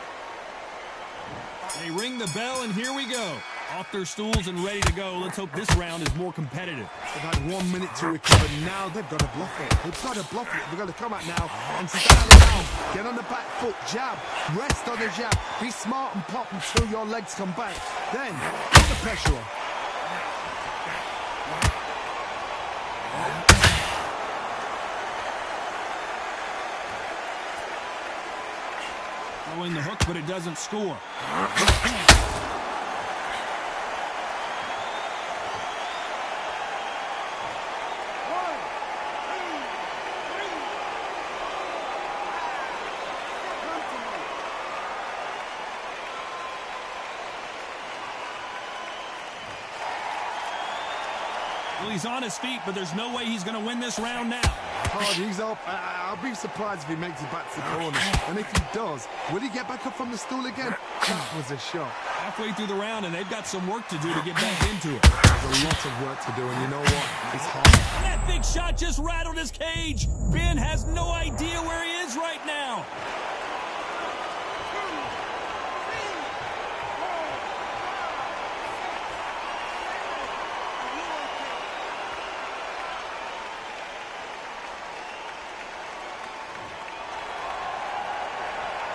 Speaker 2: They ring the bell, and here we go. Off their stools and ready to go. Let's hope this round is more competitive.
Speaker 3: They've had 1 minute to recover. Now they've got to bluff it. They've got to bluff it. They've got to come out now and stand around. Get on the back foot, jab. Rest on the jab. Be smart and pop until your legs come back. Then, put the pressure on.
Speaker 2: Throwing the hook, but it doesn't score. Well, he's on his feet, but there's no way he's going to win this round now.
Speaker 3: Oh, he's up. I'll be surprised if he makes it back to the corner. And if he does, will he get back up from the stool again? That was a shot.
Speaker 2: Halfway through the round, and they've got some work to do to get back into it.
Speaker 3: There's a lot of work to do, and you know what? It's hard.
Speaker 2: And that big shot just rattled his cage. Ben has no idea where he is right now.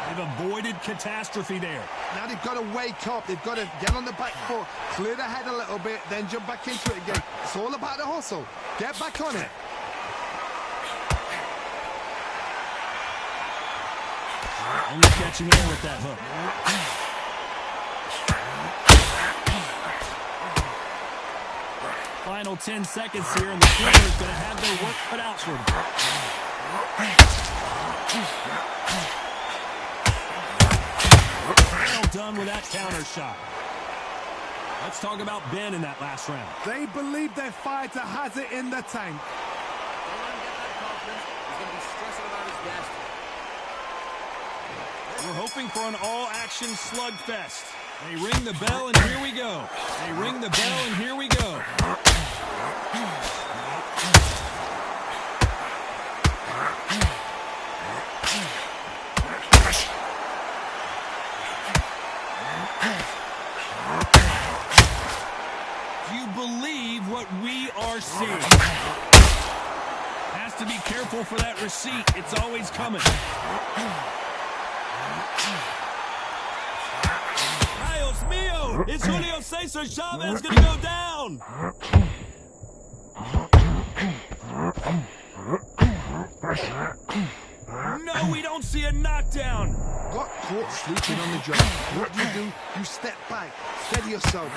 Speaker 2: They've avoided catastrophe there.
Speaker 3: Now they've got to wake up. They've got to get on the back foot, clear the head a little bit, then jump back into it again. It's all about the hustle. Get back on it.
Speaker 2: Only catching air with that hook. Final 10 seconds here, and the Steelers going to have their work cut out for them. Well done with that counter shot. Let's talk about Ben in that last round.
Speaker 3: They believe their fighter has it in the tank.
Speaker 6: Don't let him get that confidence. He's going to be stressing about his gas tank.
Speaker 2: We're hoping for an all-action slugfest. They ring the bell, and here we go. They ring the bell, and here we go. Do you believe what we are seeing? Has to be careful for that receipt. It's always coming. Dios mío! Is Julio Cesar Chavez going to go down? No, we don't see a knockdown.
Speaker 3: Got caught sleeping on the job. What do? You step back, steady yourself.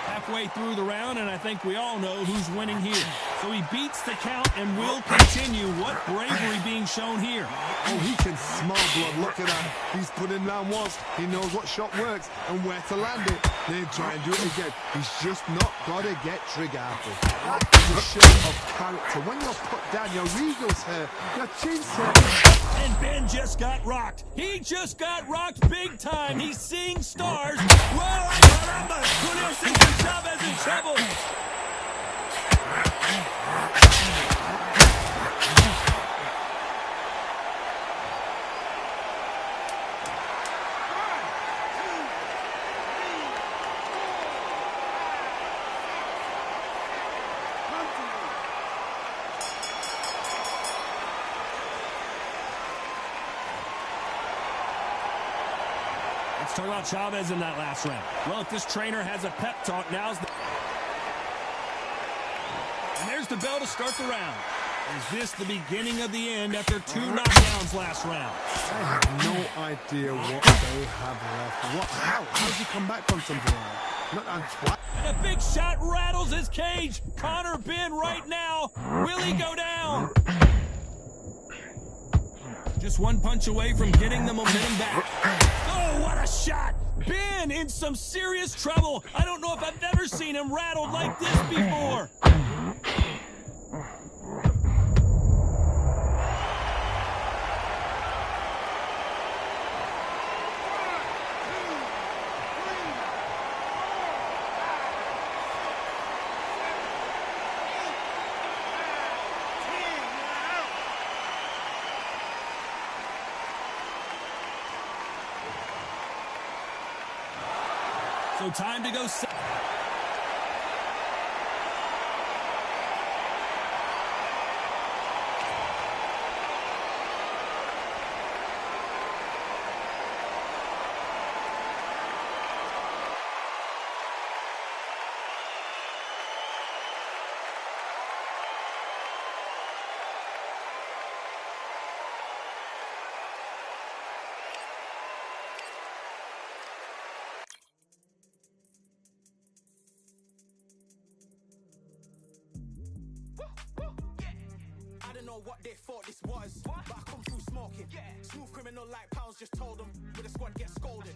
Speaker 2: Halfway through the round, and I think we all know who's winning here. So he beats the count and will continue. What bravery being shown here.
Speaker 3: Oh, he can smell blood. Look at that. He's put in round once. He knows what shot works and where to land it. Then try and do it again. He's just not got to get trigger happy. That is a show of character. When you're put down, your eagle's hair, your chin's hair.
Speaker 2: And Ben just got rocked. He just got rocked big time. He's seeing stars. Whoa, caramba! Julio Cesar Chavez in trouble. Talk about Chavez in that last round. Well, if this trainer has a pep talk, now's the... And there's the bell to start the round. Is this the beginning of the end after 2 knockdowns last round?
Speaker 3: I have no idea what they have left. How did you come back from something like that? Not on twice.
Speaker 2: And a big shot rattles his cage. Connor Ben right now. Will he go down? Just 1 punch away from getting the momentum back. Oh, what a shot! Ben in some serious trouble. I don't know if I've ever seen him rattled like this before. So time to go.
Speaker 9: I don't know what they thought this was, but I come through smoking. Smooth criminal like pounds, just told them with a squad get scolded.